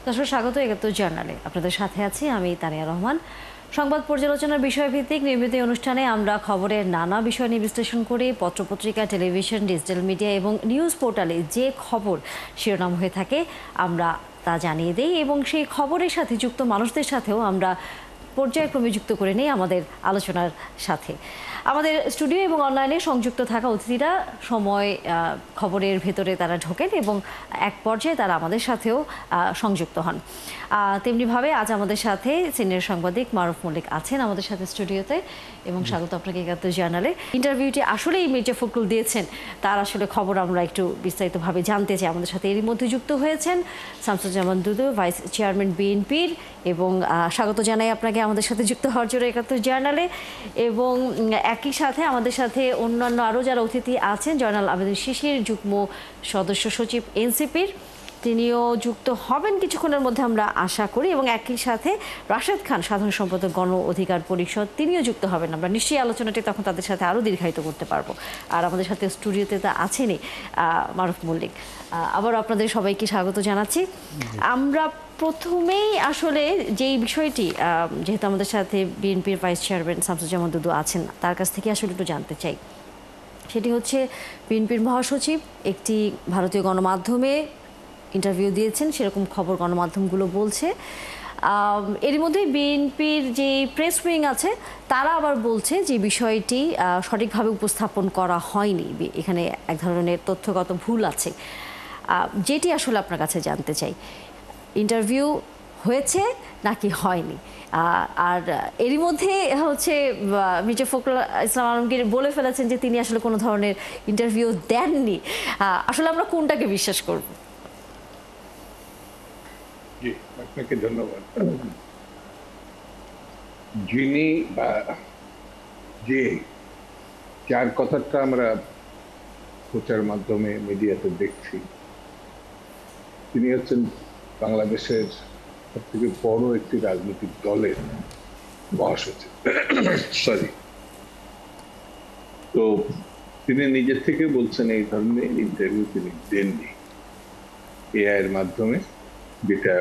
দর্শক স্বাগত ৭১ জার্নালে। আপনাদের সাথে আছি আমি তানিয়া রহমান। সংবাদ পর্যালোচনার বিষয়ভিত্তিক নিয়মিত অনুষ্ঠানে আমরা খবরের নানা বিষয় নিয়ে বিশ্লেষণ করি। পত্রপত্রিকা, টেলিভিশন, ডিজিটাল মিডিয়া এবং নিউজ পোর্টালে যে খবর শিরোনাম হয়ে থাকে আমরা তা জানিয়ে দিই এবং সেই খবরের সাথে যুক্ত মানুষদের সাথেও আমরা পর্যায়ক্রমে যুক্ত করে নেই আমাদের আলোচনার সাথে। আমাদের স্টুডিও এবং অনলাইনে সংযুক্ত থাকা অতিথিরা সময় খবরের ভেতরে তারা ঢোকেন এবং এক পর্যায়ে তারা আমাদের সাথেও সংযুক্ত হন। তেমনিভাবে আজ আমাদের সাথে সিনিয়র সাংবাদিক মারুফ মল্লিক আছেন আমাদের সাথে স্টুডিওতে, এবং স্বাগত আপনাকে ৭১ জার্নালে। ইন্টারভিউটি আসলেই মির্জা ফখরুল দিয়েছেন, তার আসলে খবর আমরা একটু বিস্তারিতভাবে জানতে চাই। আমাদের সাথে এরই মধ্যে যুক্ত হয়েছেন শামসুজ্জামান দুদু, ভাইস চেয়ারম্যান বিএনপির, এবং স্বাগত জানাই আপনাকে আমাদের সাথে যুক্ত হওয়ার জন্য ৭১ জার্নালে। এবং একই সাথে আমাদের সাথে অন্যান্য আরও যারা অতিথি আছেন, জয়নাল আবেদীন শিশির, যুগ্ম সদস্য সচিব এনসিপির, তিনিও যুক্ত হবেন কিছুক্ষণের মধ্যে আমরা আশা করি, এবং একই সাথে রাশেদ খান, সাধারণ সম্পাদক গণ অধিকার পরিষদ, তিনিও যুক্ত হবেন। আমরা নিশ্চয়ই আলোচনাটি তখন তাদের সাথে আরও দীর্ঘায়িত করতে পারবো। আর আমাদের সাথে স্টুডিওতে তা আছেনই মারুফ মল্লিক। আবারও আপনাদের সবাইকে স্বাগত জানাচ্ছি। আমরা প্রথমেই আসলে যেই বিষয়টি, যেহেতু আমাদের সাথে বিএনপির ভাইস চেয়ারম্যান শামসুজ্জামান দুদু আছেন, তার কাছ থেকে আসলে একটু জানতে চাই। সেটি হচ্ছে, বিএনপির মহাসচিব একটি ভারতীয় গণমাধ্যমে ইন্টারভিউ দিয়েছেন, সেরকম খবর গণমাধ্যমগুলো বলছে। এর মধ্যে বিএনপির যে প্রেস উইং আছে তারা আবার বলছে যে বিষয়টি সঠিকভাবে উপস্থাপন করা হয়নি, এখানে এক ধরনের তথ্যগত ভুল আছে। যেটি আসলে আপনার কাছে জানতে চাই, ইন্টারভিউ হয়েছে নাকি হয়নি? আর এরই মধ্যে হচ্ছে মির্জা ফখরুল ইসলাম আলমগীর বলে ফেলেছেন যে তিনি আসলে কোনো ধরনের ইন্টারভিউ দেননি। আসলে আমরা কোনটাকে বিশ্বাস করব? জি, আপনাকে ধন্যবাদ। যিনি বা যে যার কথাটা আমরা প্রচার মাধ্যমে মিডিয়াতে দেখছি, তিনি হচ্ছেন বাংলাদেশের সব থেকে বড় একটি রাজনৈতিক দলের মহাসচিব। সরি, তো তিনি নিজের থেকে বলছেন এই ধরনের ইন্টারভিউ তিনি দেননি এআই এর মাধ্যমে, যেটা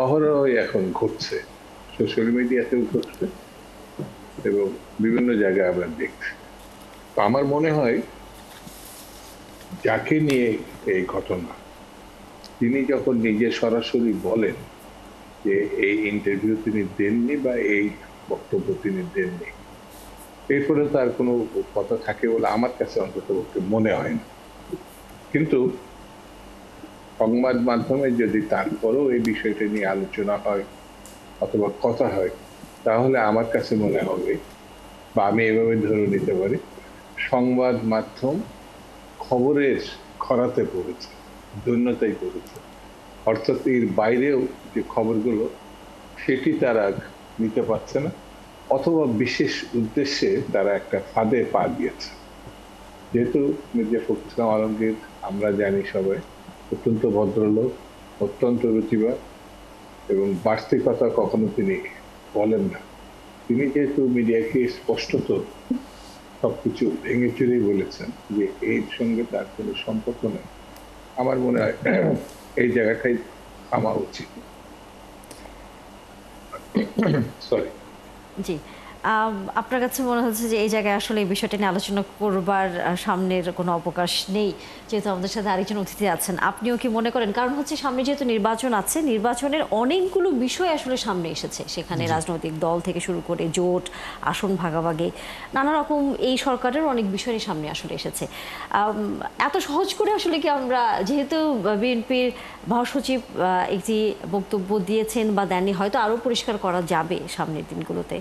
অহরহই এখন ঘটছে, সোশ্যাল মিডিয়াতেও ঘটছে এবং বিভিন্ন জায়গায় আমরা দেখছি। তো আমার মনে হয় যাকে নিয়ে এই ঘটনা, তিনি যখন নিজে সরাসরি বলেন যে এই ইন্টারভিউ তিনি দেননি বা এই বক্তব্য তিনি দেননি, এরপরে তার কোনো কথা থাকে বলে আমার কাছে অন্তত মনে হয় না। কিন্তু সংবাদ মাধ্যমে যদি তারপরেও এই বিষয়টা নিয়ে আলোচনা হয় অথবা কথা হয়, তাহলে আমার কাছে মনে হবে, বা আমি এভাবে ধরে নিতে পারি, সংবাদ মাধ্যম খবরের খরাতে পড়েছে, দৈন্যতায় পড়েছে। অর্থাৎ এর বাইরেও যে খবরগুলো সেটি তারা নিতে পারছে না, অথবা বিশেষ উদ্দেশ্যে তারা একটা ফাঁদে পা দিয়েছে। যেহেতু মির্জা ফখরুল ইসলাম আলমগীর আমরা জানি সবাই অত্যন্ত ভদ্রলোক, অত্যন্ত রুচিবাদ এবং বাড়তি কথা কখনো তিনি বলেন না। তিনি যেহেতু মিডিয়াকে স্পষ্টত সবকিছু ভেঙে চুরে বলেছেন যে এর সঙ্গে তার কোনো সম্পর্ক নেই, আমার মনে হয় এই জায়গাটাই থামা উচিত। সরি। জি, আপনার কাছে মনে হচ্ছে যে এই জায়গায় আসলে এই বিষয়টা নিয়ে আলোচনা করবার সামনের কোনো অবকাশ নেই, যেহেতু আমাদের সাথে আরেকজন অতিথি আছেন। আপনিও কি মনে করেন? কারণ হচ্ছে সামনে যেহেতু নির্বাচন আছে, নির্বাচনের অনেকগুলো বিষয় আসলে সামনে এসেছে, সেখানে রাজনৈতিক দল থেকে শুরু করে জোট, আসন ভাগাভাগি, নানা রকম এই সরকারের অনেক বিষয়ই সামনে আসলে এসেছে। এত সহজ করে আসলে কি আমরা, যেহেতু বিএনপির মহাসচিব একটি বক্তব্য দিয়েছেন বা দেননি, হয়তো আরও পরিষ্কার করা যাবে সামনের দিনগুলোতে,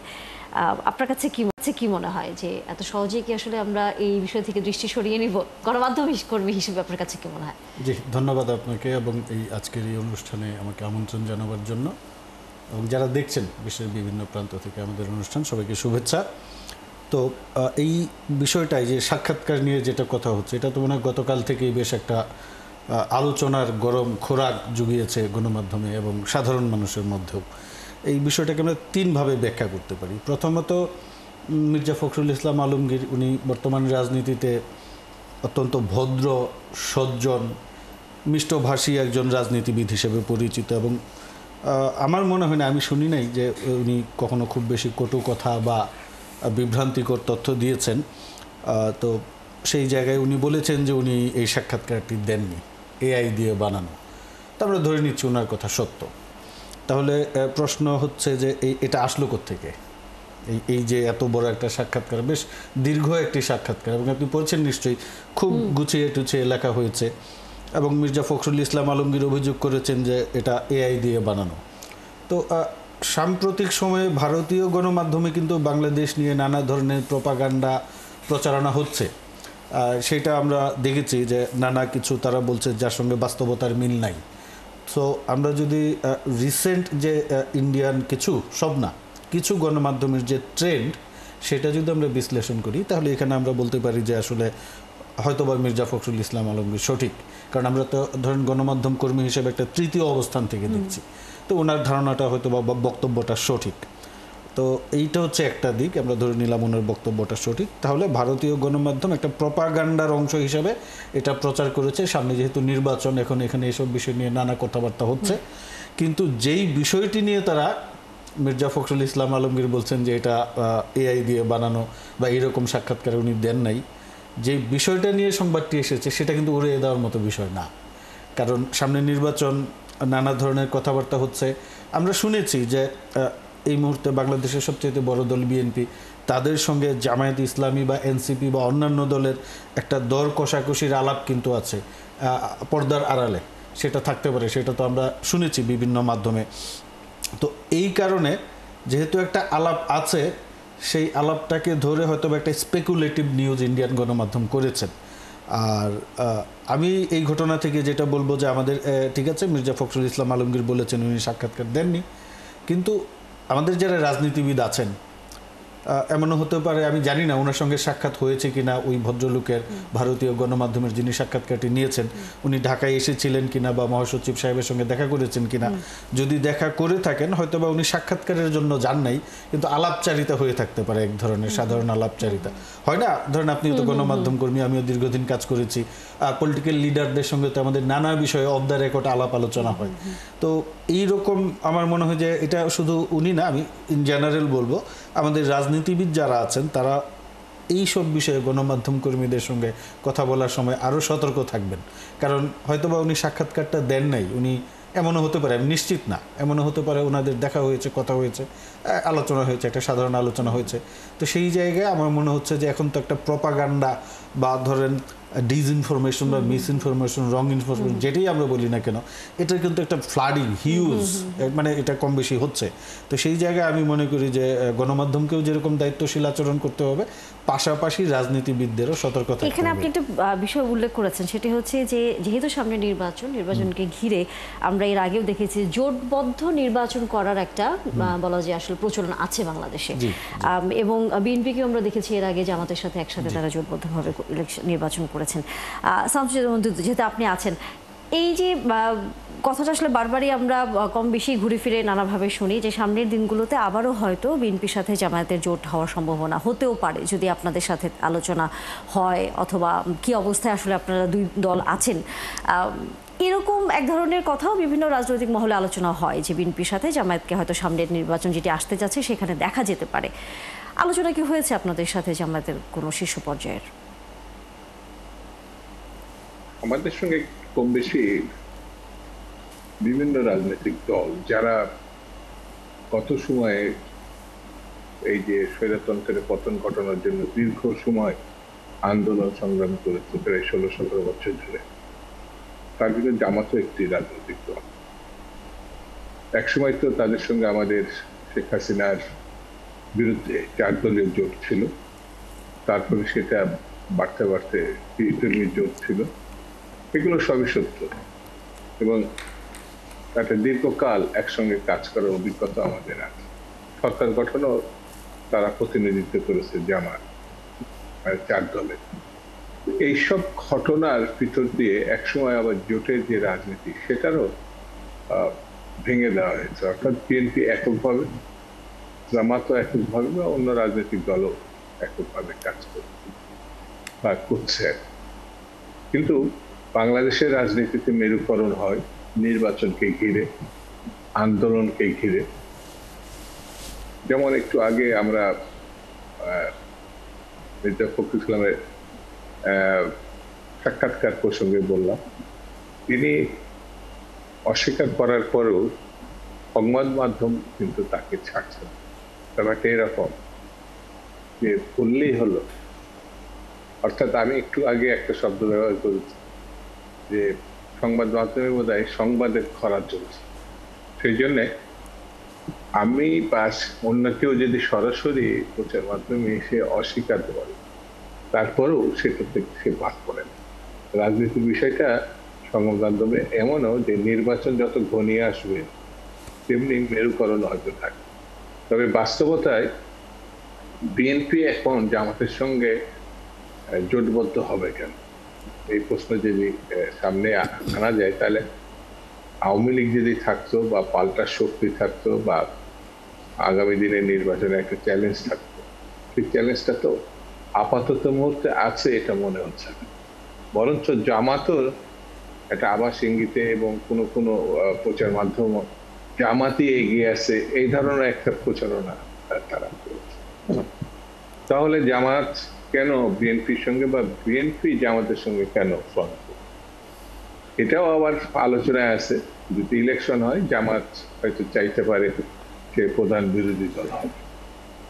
আপনার কাছে কি মনে হয় যে এত সহজেই কি আসলে আমরা এই বিষয় থেকে দৃষ্টি সরিয়ে নিব? গণমাধ্যম কর্মী হিসেবে আপনার কাছে কি মনে হয়? জি, ধন্যবাদ আপনাকে এবং এই আজকের এই অনুষ্ঠানে আমাকে আমন্ত্রণ জানাবার জন্য, এবং যারা দেখছেন বিশ্বের বিভিন্ন প্রান্ত থেকে আমাদের অনুষ্ঠান, সবাইকে শুভেচ্ছা। তো এই বিষয়টাই যে সাক্ষাৎকার নিয়ে যেটা কথা হচ্ছে, এটা তো মনে হয় গতকাল থেকেই বেশ একটা আলোচনার গরম খোরাক জুগিয়েছে গণমাধ্যমে এবং সাধারণ মানুষের মধ্যেও। এই বিষয়টাকে আমরা তিনভাবে ব্যাখ্যা করতে পারি। প্রথমত, মির্জা ফখরুল ইসলাম আলমগীর উনি বর্তমান রাজনীতিতে অত্যন্ত ভদ্র, সজ্জন মিষ্টভাষী একজন রাজনীতিবিদ হিসেবে পরিচিত এবং আমার মনে হয় না, আমি শুনি নাই যে উনি কখনো খুব বেশি কটু কথা বা বিভ্রান্তিকর তথ্য দিয়েছেন। তো সেই জায়গায় উনি বলেছেন যে উনি এই সাক্ষাৎকারটি দেননি, এআই দিয়ে বানানো। তো আমরা ধরে নিচ্ছি ওনার কথা সত্য। তাহলে প্রশ্ন হচ্ছে যে এটা আসলো কোত্থেকে? এই যে এত বড় একটা সাক্ষাৎকার, বেশ দীর্ঘ একটি সাক্ষাৎকার, এবং আপনি পড়ছেন নিশ্চয়ই, খুব গুছিয়ে টুছিয়ে লেখা হয়েছে। এবং মির্জা ফখরুল ইসলাম আলমগীর অভিযোগ করেছেন যে এটা এআই দিয়ে বানানো। তো সাম্প্রতিক সময়ে ভারতীয় গণমাধ্যমে কিন্তু বাংলাদেশ নিয়ে নানা ধরনের প্রপাগান্ডা প্রচারণা হচ্ছে। সেটা আমরা দেখেছি যে নানা কিছু তারা বলছে যার সঙ্গে বাস্তবতার মিল নাই। সো আমরা যদি রিসেন্ট যে ইন্ডিয়ান কিছু, সব না, কিছু গণমাধ্যমের যে ট্রেন্ড, সেটা যদি আমরা বিশ্লেষণ করি, তাহলে এখানে আমরা বলতে পারি যে আসলে হয়তোবা মির্জা ফখরুল ইসলাম আলমগীর সঠিক। কারণ আমরা তো ধরেন গণমাধ্যম কর্মী হিসেবে একটা তৃতীয় অবস্থান থেকে দেখছি, তো ওনার ধারণাটা হয়তো বা বক্তব্যটা সঠিক। তো এইটা হচ্ছে একটা দিক, আমরা ধরে নিলাম ওনার বক্তব্যটা সঠিক। তাহলে ভারতীয় গণমাধ্যম একটা প্রপাগান্ডার অংশ হিসাবে এটা প্রচার করেছে। সামনে যেহেতু নির্বাচন, এখন এখানে এসব বিষয় নিয়ে নানা কথাবার্তা হচ্ছে, কিন্তু যেই বিষয়টি নিয়ে তারা, মির্জা ফখরুল ইসলাম আলমগীর বলছেন যে এটা এআই দিয়ে বানানো বা এরকম সাক্ষাৎকার উনি দেন নাই, যে বিষয়টা নিয়ে সংবাদটি এসেছে সেটা কিন্তু উড়িয়ে দেওয়ার মতো বিষয় না। কারণ সামনে নির্বাচন, নানা ধরনের কথাবার্তা হচ্ছে। আমরা শুনেছি যে এই মুহূর্তে বাংলাদেশের সবচেয়ে বড় দল বিএনপি, তাদের সঙ্গে জামায়াত ইসলামী বা এনসিপি বা অন্যান্য দলের একটা দর কষাকষির আলাপ কিন্তু আছে পর্দার আড়ালে। সেটা থাকতে পারে, সেটা তো আমরা শুনেছি বিভিন্ন মাধ্যমে। তো এই কারণে যেহেতু একটা আলাপ আছে, সেই আলাপটাকে ধরে হয়তো একটা স্পেকুলেটিভ নিউজ ইন্ডিয়ান গণমাধ্যম করেছেন। আর আমি এই ঘটনা থেকে যেটা বলবো যে আমাদের, ঠিক আছে, মির্জা ফখরুল ইসলাম আলমগীর বলেছেন উনি সাক্ষাৎকার দেননি, কিন্তু আমাদের যারা রাজনীতিবিদ আছেন, এমনও হতে পারে, আমি জানি না ওনার সঙ্গে সাক্ষাৎ হয়েছে কিনা ওই ভদ্রলোকের, ভারতীয় গণমাধ্যমের যিনি সাক্ষাৎকারটি নিয়েছেন, উনি ঢাকায় এসেছিলেন কিনা বা মহাসচিব সাহেবের সঙ্গে দেখা করেছেন কিনা। যদি দেখা করে থাকেন, হয়তো বা উনি সাক্ষাৎকারের জন্য যান নাই, কিন্তু আলাপচারিতা হয়ে থাকতে পারে, এক ধরনের সাধারণ আলাপচারিতা হয় না? ধরেন আপনি তো গণমাধ্যম কর্মী, আমিও দীর্ঘদিন কাজ করেছি, পলিটিক্যাল লিডারদের সঙ্গে তো আমাদের নানা বিষয়ে অফ দ্য রেকর্ড আলাপ আলোচনা হয়। তো এইরকম আমার মনে হয় যে এটা শুধু উনি না, আমি ইন জেনারেল বলবো, আমাদের রাজনীতিবিদ যারা আছেন তারা এই সব বিষয়ে গণমাধ্যম কর্মীদের সঙ্গে কথা বলার সময় আরও সতর্ক থাকবেন। কারণ হয়তোবা উনি সাক্ষাৎকারটা দেন নাই, উনি, এমনও হতে পারে, আমি নিশ্চিত না, এমনও হতে পারে ওনাদের দেখা হয়েছে, কথা হয়েছে, আলোচনা হয়েছে, একটা সাধারণ আলোচনা হয়েছে। তো সেই জায়গায় আমার মনে হচ্ছে যে এখন তো একটা প্রপাগান্ডা বা ধরেন ডিসইনফরমেশন বা মিসইনফরমেশন, রং ইনফরমেশন, যেটাই আমরা বলি না কেন, এটা কিন্তু একটা ফ্লাডিং হিউজ, মানে এটা কম বেশি হচ্ছে। তো সেই জায়গায় আমি মনে করি যে গণমাধ্যমকেও যেরকম দায়িত্বশীল আচরণ করতে হবে, পাশাপাশি রাজনীতিবিদদেরও সতর্ক থাকতে হবে। এখানে আপনি একটা বিষয় উল্লেখ করেছেন, সেটি হচ্ছে যে যেহেতু সামনে নির্বাচনকে ঘিরে আমরা এর আগেও দেখেছি জোটবদ্ধ নির্বাচন করার একটা বলা যায় আসলে প্রচলন আছে বাংলাদেশে। এবং বিএনপিকেও আমরা দেখেছি এর আগে জামাতের সাথে একসাথে তারা জোটবদ্ধভাবে নির্বাচন করেছেন। শামসুজ্জামান, যেহেতু আপনি আছেন, এই যে কথাটা আসলে বারবারই আমরা কম বেশি ঘুরে ফিরে নানাভাবে শুনি যে সামনের দিনগুলোতে আবারও হয়তো বিএনপির সাথে জামায়াতের জোট হওয়ার সম্ভাবনা হতেও পারে, যদি আপনাদের সাথে আলোচনা হয়, অথবা কি অবস্থায় আসলে আপনারা দুই দল আছেন। এরকম এক ধরনের কথাও বিভিন্ন রাজনৈতিক মহলে আলোচনা হয় যে বিএনপির সাথে জামায়াতকে হয়তো সামনের নির্বাচন যেটি আসতে যাচ্ছে সেখানে দেখা যেতে পারে। আলোচনা কি হয়েছে আপনাদের সাথে জামায়াতের কোনো শীর্ষ পর্যায়ের? আমাদের সঙ্গে কম বেশি বিভিন্ন রাজনৈতিক দল যারা কত সময়ে এই যে স্বৈরতন্ত্রের পতন ঘটানোর জন্য দীর্ঘ সময় আন্দোলন সংগ্রাম করেছে, প্রায় 16-17 বছর ধরে, তার ভিতরে জামাতও একটি রাজনৈতিক দল। একসময় তো তাদের সঙ্গে আমাদের শেখ হাসিনার বিরুদ্ধে 4 দলীয় জোট ছিল, তারপরে সেটা বাড়তে বাড়তে 30 দলীয় জোট ছিল। এগুলো সবই সত্য, এবং একটা দীর্ঘকাল একসঙ্গে কাজ করার অভিজ্ঞতা আমাদের আছে। সরকার গঠনও তারা প্রতিনিধিত্ব করেছে জামাত, 4 দলের। এইসব ঘটনার ভিতর দিয়ে একসময় আবার জোটের যে রাজনীতি, সেটারও ভেঙে দেওয়া হয়েছে। অর্থাৎ বিএনপি এককভাবে, জামাতও এককভাবে, বা অন্য রাজনৈতিক দলও এককভাবে কাজ করছে বা করছে। কিন্তু বাংলাদেশের রাজনীতিতে মেরুকরণ হয় নির্বাচনকে ঘিরে, আন্দোলনকে ঘিরে। যেমন একটু আগে আমরা মির্জা ফখরুল ইসলামের সাক্ষাৎকার প্রসঙ্গে বললাম, তিনি অস্বীকার করার পরেও সংবাদ মাধ্যম কিন্তু তাকে ছাড়ছে না। ব্যাপারটা এরকম যে বললেই হলো, অর্থাৎ আমি একটু আগে একটা শব্দ ব্যবহার করেছি যে সংবাদ মাধ্যমে বোধহয় সংবাদের খরা চলছে। সেই জন্যে আমি বা অন্য কেউ যদি সরাসরি প্রচার মাধ্যমে এসে অস্বীকার করে, তারপরেও সেটা থেকে সে বাদ পড়ে না। রাজনীতির বিষয়টা সংবাদ মাধ্যমে এমনও যে নির্বাচন যত ঘনিয়ে আসবে তেমনি মেরুকরণ হয়তো থাকে। তবে বাস্তবতায় বিএনপি এখন জামাতের সঙ্গে জোটবদ্ধ হবে কেন, এই প্রশ্ন যদি সামনে আনা যায়, তাহলে আওয়ামী লীগ যদি থাকতো বা পাল্টা শক্তি থাকতো বা আগামী দিনের নির্বাচনে একটা চ্যালেঞ্জ থাকতো, সেই চ্যালেঞ্জটা তো আপাতত মুহূর্তে আছে এটা মনে হচ্ছে না। বরঞ্চ জামাতও একটা আভাস ইঙ্গিতে এবং কোনো কোনো প্রচার মাধ্যম জামাতই এগিয়ে আছে এই ধরনের একটা প্রচারণা তারা করেছে। তাহলে জামাত কেন বিএনপির সঙ্গে বা বিএনপি জামাতের সঙ্গে কেন ফ্রন্ট? এটাও আবার আলোচনায় আছে। যদি ইলেকশন হয় জামাত হয়তো চাইতে পারে সে প্রধান বিরোধী দল হবে।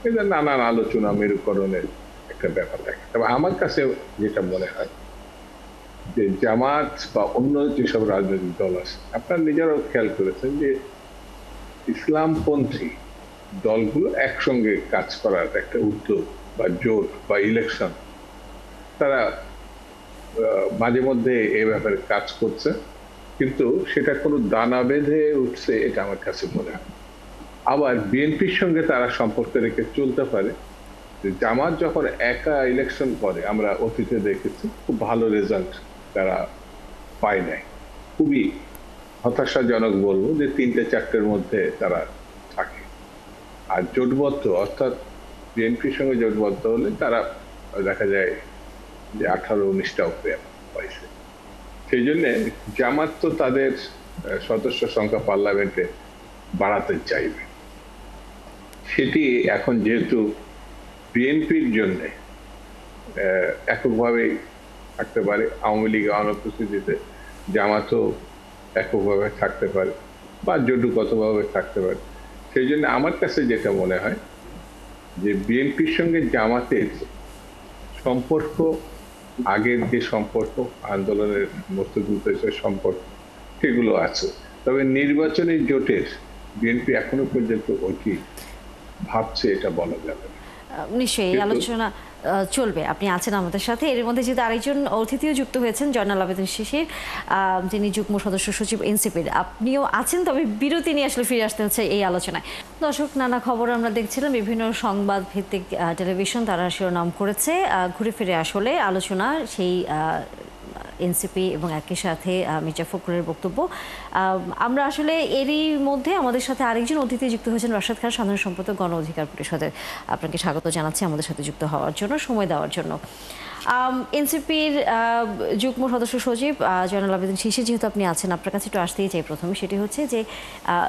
এটা নানান আলোচনা, মেরুকরণের একটা ব্যাপার থাকে। তবে আমার কাছে যেটা মনে হয় যে জামাত বা অন্য যেসব রাজনৈতিক দল আছে, আপনারা নিজেরাও খেয়াল করেছেন যে ইসলামপন্থী দলগুলো একসঙ্গে কাজ করার একটা উদ্যোগ বা জোট বা ইলেকশন, তারা মাঝে মধ্যে এ ব্যাপারে কাজ করছে, কিন্তু সেটা কোনো দানা বেঁধে উঠছে এটা আমার কাছে মনে হয়। আবার বিএনপির সঙ্গে তারা সম্পর্ক রেখে চলতে পারে। জামাত যখন একা ইলেকশন করে, আমরা অতীতে দেখেছি খুব ভালো রেজাল্ট তারা পায় নাই, খুবই হতাশাজনক বলবো যে 3-4টের মধ্যে তারা থাকে। আর জোটবদ্ধ অর্থাৎ বিএনপির সঙ্গে জোটবদ্ধ হলে তারা দেখা যায় যে 18-19টাও পাইছে। সেই জন্য জামাত তো তাদের সদস্য সংখ্যা পার্লামেন্টে বাড়াতে চাইবে। সেটি এখন যেহেতু বিএনপির জন্য এককভাবে থাকতে পারে, আওয়ামী লীগের অনুপস্থিতিতে জামাতও এককভাবে থাকতে পারে বা জোটগতভাবে থাকতে পারে। সেই জন্য আমার কাছে যেটা মনে হয় যে বিএনপির সঙ্গে জামাতের সম্পর্ক আগের যে সম্পর্ক, আন্দোলনের মধ্যযুগের যে সম্পর্ক, সেগুলো আছে। তবে নির্বাচনী জোটের বিএনপি এখনো পর্যন্ত ওটি ভাবছে এটা বলা যাবে না। নিশ্চয়ই এই আলোচনা চলবে। আপনি আছেন আমাদের সাথে, এর মধ্যে যেহেতু আরেকজন অতিথিও যুক্ত হয়েছেন জয়নাল আবেদিন শিশির, যিনি যুগ্ম সদস্য সচিব এনসিপির, আপনিও আছেন। তবে বিরতি নিয়ে আসলে ফিরে আসতে হচ্ছে এই আলোচনায়। দর্শক, নানা খবর আমরা দেখছিলাম, বিভিন্ন সংবাদ ভিত্তিক টেলিভিশন তারা শিরোনাম করেছে। ঘুরে ফিরে আসলে আলোচনা সেই এনসিপি এবং একই সাথে মির্জা ফখরুলের বক্তব্য। আমরা আসলে এরই মধ্যে আমাদের সাথে আরেকজন অতিথি যুক্ত হয়েছেন, রাশেদ খান, সাধারণ সম্পাদক, গণ অধিকার পরিষদের। আপনাকে স্বাগত জানাচ্ছি আমাদের সাথে যুক্ত হওয়ার জন্য, সময় দেওয়ার জন্য। এনসিপির যুগ্ম সদস্য সচিব জয়নাল আবেদিন শিশির, যেহেতু আপনি আছেন, আপনার কাছে একটু আসতেই চাই প্রথমে। সেটি হচ্ছে যে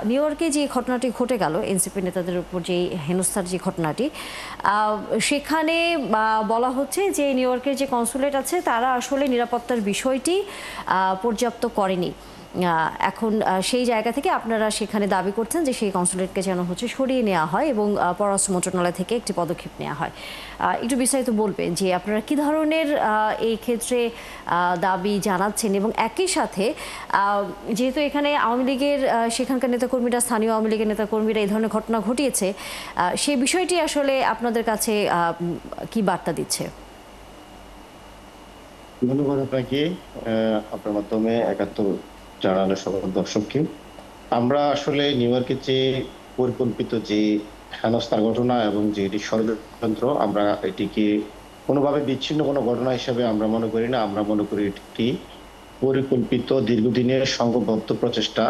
নিউ ইয়র্কে যে ঘটনাটি ঘটে গেল, এনসিপি নেতাদের উপর যে হেনস্থার যে ঘটনাটি, সেখানে বলা হচ্ছে যে নিউ ইয়র্কের যে কনসুলেট আছে তারা আসলে নিরাপত্তার বিষয়টি পর্যাপ্ত করেনি। এখন সেই জায়গা থেকে আপনারা সেখানে দাবি করছেন যে সেই কনসুলেটকে যেন হচ্ছে সরিয়ে নেওয়া হয় এবং পররাষ্ট্র মন্ত্রণালয় থেকে একটি পদক্ষেপ নেওয়া হয়। একটু বিস্তারিত বলবেন যে আপনারা কী ধরনের এই ক্ষেত্রে দাবি জানাচ্ছেন, এবং একই সাথে যেহেতু এখানে আওয়ামী লীগের সেখানকার নেতাকর্মীরা, স্থানীয় আওয়ামী লীগের নেতাকর্মীরা এই ধরনের ঘটনা ঘটিয়েছে, সেই বিষয়টি আসলে আপনাদের কাছে কি বার্তা দিচ্ছে? ধন্যবাদ আপনাকে, আপনার মাধ্যমে একাত্তর জানানো সকল দর্শককে। আমরা আসলে নিউ ইয়র্কের যে পরিকল্পিত যে হেনস্থার ঘটনা এবং যে এটি ষড়যন্ত্র, আমরা এটিকে কোনোভাবে বিচ্ছিন্ন কোনো ঘটনা হিসেবে আমরা মনে করি না। আমরা মনে করি এটি পরিকল্পিত দীর্ঘদিনের সংঘবদ্ধ প্রচেষ্টা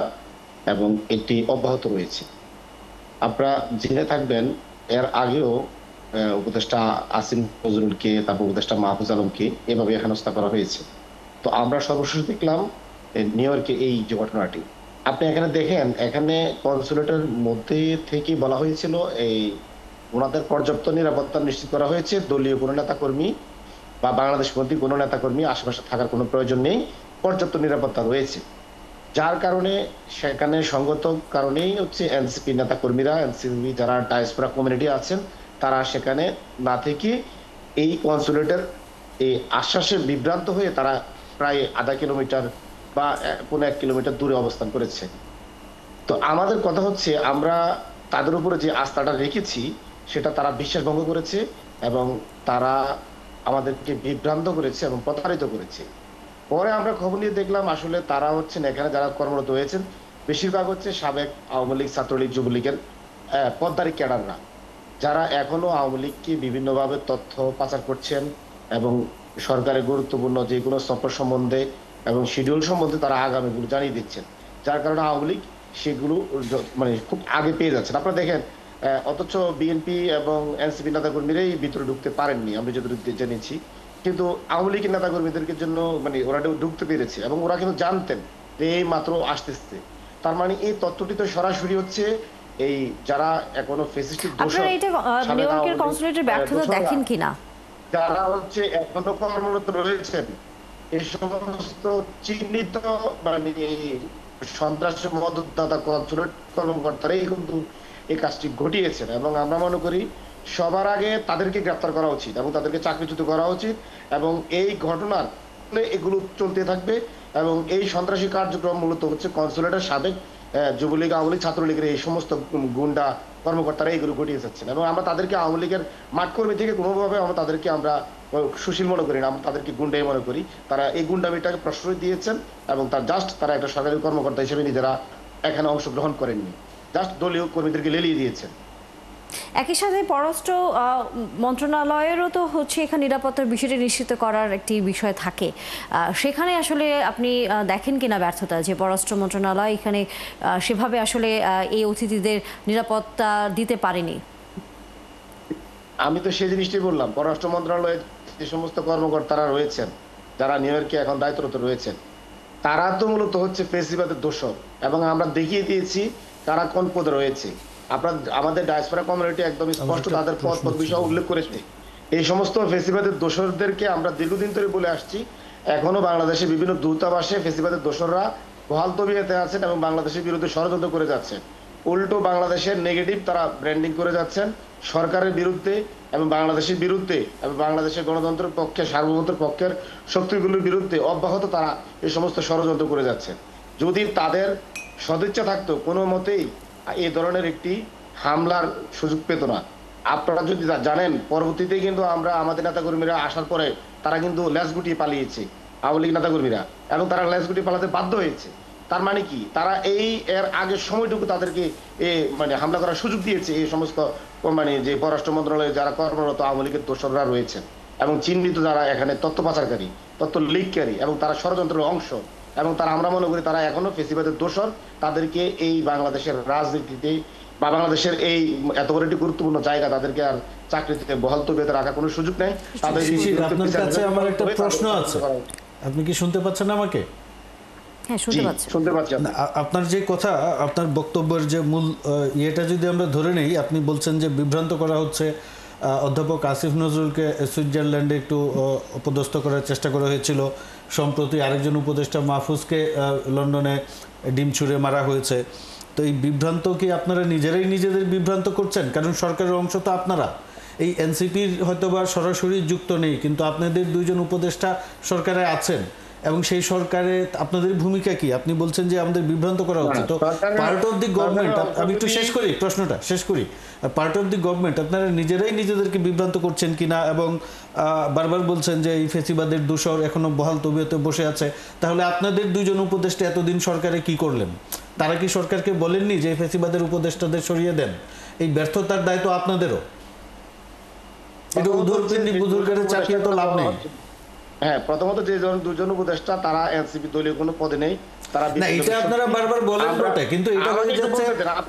এবং এটি অব্যাহত রয়েছে। আপনারা জেনে থাকবেন এর আগেও উপদেষ্টা আসিম নজরুলকে, তারপর উপদেষ্টা মাহফুজ আলমকে এভাবে হেনস্থা করা হয়েছে। তো আমরা সর্বশেষ দেখলাম নিউ ইয়র্কে এই যে ঘটনাটি। আপনি এখানে দেখেন, এখানে কনসুলেটের মধ্যে থেকে বলা হয়েছিল এই ওনাদের পর্যাপ্ত নিরাপত্তা নিশ্চিত করা হয়েছে, দলীয় কোনো নেতাকর্মী বা বাংলাদেশ পন্থী কোনো নেতাকর্মী আশেপাশে থাকার কোনো প্রয়োজন নেই, পর্যাপ্ত নিরাপত্তা রয়েছে। যার কারণে সেখানে সঙ্গত কারণেই হচ্ছে এনসিপি নেতাকর্মীরা, এনসিপি যারা ডায়াসপোরা কমিউনিটি আছেন, তারা সেখানে না থেকে এই কনসুলেটের এই আশ্বাসে বিভ্রান্ত হয়ে তারা প্রায় আধা কিলোমিটার বা 1.5 কিলোমিটার দূরে অবস্থান করেছে। তো আমাদের কথা হচ্ছে, আমরা তাদের উপরে যে আস্থাটা রেখেছি সেটা তারা বিশ্বাস ভঙ্গ করেছে এবং তারা আমাদেরকে বিভ্রান্ত করেছে এবং প্রতারিত করেছে। পরে আমরা খবর নিয়ে দেখলাম আসলে তারা হচ্ছেন এখানে যারা কর্মরত হয়েছেন বেশিরভাগ হচ্ছে সাবেক আওয়ামী লীগ, ছাত্রলীগ, যুবলীগের পদ্মারি ক্যাডাররা, যারা এখনো আওয়ামী লীগকে বিভিন্নভাবে তথ্য পাচার করছেন এবং সরকারের গুরুত্বপূর্ণ যে কোনো সফর সম্বন্ধে এবং শিডিউল সম্বন্ধে তারা আগামীগুলো জানিয়ে দিচ্ছেন। যার কারণে আওয়ামী লীগ সেগুলো মানে খুব আগে পেয়ে যাচ্ছেন। আপনারা দেখেন, অথচ বিএনপি এবং এনসিপি নেতাকর্মীরাই ভিতরে ঢুকতে পারেননি, আমরা যতটুকু জেনেছি। কিন্তু আওয়ামী লীগের নেতাকর্মীদেরকে জন্য মানে ওরা ঢুকতে পেরেছে এবং ওরা কিন্তু জানতেন যে এই মাত্র আসতেছে। তার মানে এই তথ্যটি তো সরাসরি হচ্ছে এই যারা এখনো ফ্যাসিস্টের দোষর, আপনারা এটা নিউ ইয়র্কের কনসুলেটের ব্যর্থতা দেখেন কিনা? যারা হচ্ছে এখনো কর্মরত রয়েছেন, এই সমস্ত চিহ্নিত মানে সন্ত্রাসী মদতদাতা কনসুলেট কর্মকর্তারাই কিন্তু এই কাজটি ঘটিয়েছেন। এবং আমরা মনে করি সবার আগে তাদেরকে গ্রেপ্তার করা উচিত এবং তাদেরকে চাকরিচ্যুত করা উচিত এবং এই ঘটনার এগুলো চলতে থাকবে। এবং এই সন্ত্রাসী কার্যক্রম মূলত হচ্ছে কনসুলেটের সাবেক যুবলীগ, আওয়ামী লীগ, ছাত্রলীগের এই সমস্ত গুন্ডা কর্মকর্তারা এগুলো ঘটিয়ে যাচ্ছেন। এবং আমরা তাদেরকে আওয়ামী লীগের মাঠকর্মী থেকে কোনোভাবে আমরা সুশীল মনে করি না, আমরা তাদেরকে গুন্ডাই মনে করি। তারা এই গুন্ডামিটাকে প্রশ্রয় দিয়েছেন এবং তারা একটা সরকারি কর্মকর্তা হিসেবে নিজেরা এখানে অংশগ্রহণ করেননি, জাস্ট দলীয় কর্মীদেরকে লেলিয়ে দিয়েছেন। একই সাথে পররাষ্ট্র মন্ত্রণালয়েরও তো হচ্ছে এখানে নিরাপত্তার বিষয়টি নিশ্চিত করার একটি বিষয় থাকে। সেখানে আসলে আপনি দেখেন কিনা ব্যর্থতা, যে পররাষ্ট্র মন্ত্রণালয় এখানে সেভাবে আসলে এই অতিথিদের নিরাপত্তা দিতে পারেনি? আমি তো সেই জিনিসটাই বললাম, পররাষ্ট্র মন্ত্রণালয়ের যে সমস্ত কর্মকর্তারা রয়েছেন, যারা নিউ ইয়র্কে এখন দায়িত্বরত রয়েছেন, তারা তো মূলত হচ্ছে ফেসিবাদের দোষর এবং আমরা দেখিয়ে দিয়েছি তারা কোন পদে রয়েছে। আপনার আমাদের ডায়াসপোরা কমিউনিটি একদম স্পষ্ট তাদের পদ বিষয় উল্লেখ করেছে। এই সমস্ত ফেসিবাদের দোষরদেরকে আমরা দীর্ঘদিন ধরে বলে আসছি। এখনো বাংলাদেশের বিভিন্ন দূতাবাসে ফেসিবাদের দোষররা বহাল তবিয়তে আছেন এবং বাংলাদেশের বিরুদ্ধে ষড়যন্ত্র করে যাচ্ছেন। উল্টো বাংলাদেশের নেগেটিভ তারা ব্র্যান্ডিং করে যাচ্ছেন সরকারের বিরুদ্ধে এবং বাংলাদেশের বিরুদ্ধে এবং বাংলাদেশের গণতন্ত্রের পক্ষে, সার্বভৌমত্বের পক্ষের শক্তিগুলোর বিরুদ্ধে অব্যাহত তারা এই সমস্ত ষড়যন্ত্র করে যাচ্ছেন। যদি তাদের সদিচ্ছা থাকতো, কোনো মতেই এই ধরনের একটি হামলার সুযোগ পেত না। আপনারা যদি জানেন, পরবর্তীতে কিন্তু আমরা আমাদের নেতাকর্মীরা আসার পরে তারা কিন্তু লেজ গুটিয়ে পালিয়েছে, আওয়ামী লীগ নেতাকর্মীরা, এবং তারা লেজ গুটিয়ে পালাতে বাধ্য হয়েছে। তার মানে কি, তারা এর আগের সময়টুকু তাদেরকে মানে হামলা করার সুযোগ দিয়েছে এই সমস্ত মানে যে পররাষ্ট্র মন্ত্রণালয়ে যারা কর্মরত আওয়ামী লীগের দোসররা রয়েছেন এবং চিহ্নিত যারা এখানে তথ্য পাচারকারী, তথ্য লিককারী এবং তারা ষড়যন্ত্রের অংশ এবং তারা, আমরা মনে করি তারা এখনো ফেসিবাদের দোসর। তাদেরকে এই বাংলাদেশের রাজনীতিতে বা বাংলাদেশের এই এত বড় একটি গুরুত্বপূর্ণ জায়গা তাদেরকে আর চাকরিতে বহাল তবিয়তে রাখার কোনো সুযোগ নেই। তাদের আপনার কাছে আমার একটা প্রশ্ন আছে, আপনি কি শুনতে পাচ্ছেন আমাকে? হ্যাঁ, শুনতে পাচ্ছি। আপনার যে কথা, আপনার বক্তব্যের যে মূল ইয়েটা যদি আমরা ধরে নেই, আপনি বলছেন যে বিভ্রান্ত করা হচ্ছে। অধ্যাপক আসিফ নজরুলকে সুইজারল্যান্ডে একটু অপদস্থ করার চেষ্টা করা হয়েছিল। সম্প্রতি আরেকজন উপদেষ্টা মাহফুজকে লন্ডনে ডিম ছুঁড়ে মারা হয়েছে। তো এই বিভ্রান্ত কি আপনারা নিজেরাই নিজেদের বিভ্রান্ত করছেন? কারণ সরকারের অংশ তো আপনারা। এই এনসিপির হয়তো বা সরাসরি যুক্ত নেই, কিন্তু আপনাদের দুইজন উপদেষ্টা সরকারে আছেন এবং সেই সরকারে আপনাদের ভূমিকা কি? আপনি বলছেন যে আমাদের বিভ্রান্ত করা হচ্ছে। তো পার্ট অফ দি গভর্নমেন্ট, আমি একটু প্রশ্নটা শেষ করি। পার্ট অফ দি গভর্নমেন্ট, আপনারা নিজেরাই নিজেদেরকে বিভ্রান্ত করছেন কিনা? এবং বারবার বলছেন যে এই ফেসিবাদের দোষর এখনো বহাল তবিয়তে বসে আছে। তাহলে আপনাদের দুইজন উপদেষ্টা এতদিন সরকারে কি করলেন? তারা কি সরকারকে বলেননি যে ফেসিবাদের উপদেষ্টাদের সরিয়ে দেন? এই ব্যর্থতার দায় তো আপনাদেরও। এটা উদ্ধরপিণ্ডি বুধুরকারে চাপিয়ে তো লাভ নেই। হ্যাঁ, প্রথমত যে দুজন উপদেষ্টা তারা এনসিপি দলীয় কোনো পদে নেই। তারা না, এটা আপনারা বারবার বলেন বটে, কিন্তু এটা হয়ে যাচ্ছে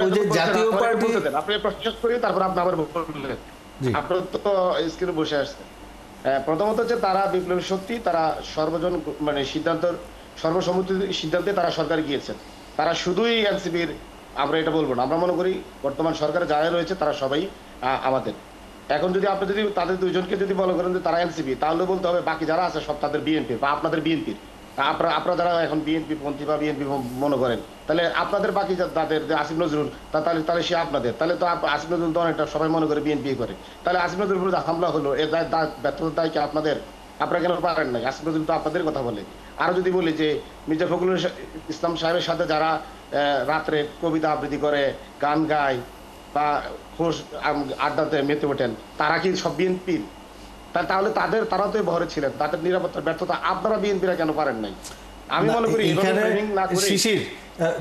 ওই যে জাতীয় পার্টি। আপনি প্রশ্ন করি, তারপর আপনি আবার বললেন। আপনারা তো স্ক্রিনে বসে আসছেন। প্রথমত হচ্ছে তারা বিপ্লবী শক্তি, তারা সর্বজন মানে সর্বসম্মতি সিদ্ধান্তে তারা সরকারে গিয়েছেন। তারা শুধুই এনসিপির, আমরা এটা বলবো না। আমরা মনে করি বর্তমান সরকারে যারা রয়েছে তারা সবাই আমাদের। এখন যদি আপনি যদি তাদের দুইজনকে যদি বলা করেন যে তারা এনসিপি, তাহলে বলতে হবে বাকি যারা আছে সব তাদের বিএনপি বা আপনাদের বিএনপির। আপনারা যারা এখন বিএনপি পন্থী বা বিএনপি মনে করেন, তাহলে আপনাদের বাকি তাদের যে আসিফ নজরুল, তাহলে সে আপনাদের। তাহলে তো আসিফ নজরুল তো অনেকটা সবাই মনে করে বিএনপি করে। তাহলে আসিফ নজরুল উপরে হামলা হলো, এর ব্যর্থতার দায় কি আপনাদের? আপনারা কেন পারেন নাই? আসিফ নজরুল তো আপনাদের কথা বলে। আরো যদি বলি যে মির্জা ফখরুল ইসলাম সাহেবের সাথে যারা রাত্রে কবিতা আবৃত্তি করে, গান গায় বা খোশ আড্ডাতে মেতে ওঠেন, তারা কি সব বিএনপির? তাহলে তারা তো ভরে ছিলেন, তাদের নিরাপত্তার ব্যর্থতা আপনারা বিএনপিরা কেন পারেন নাই? আমি মনে করি শিশির,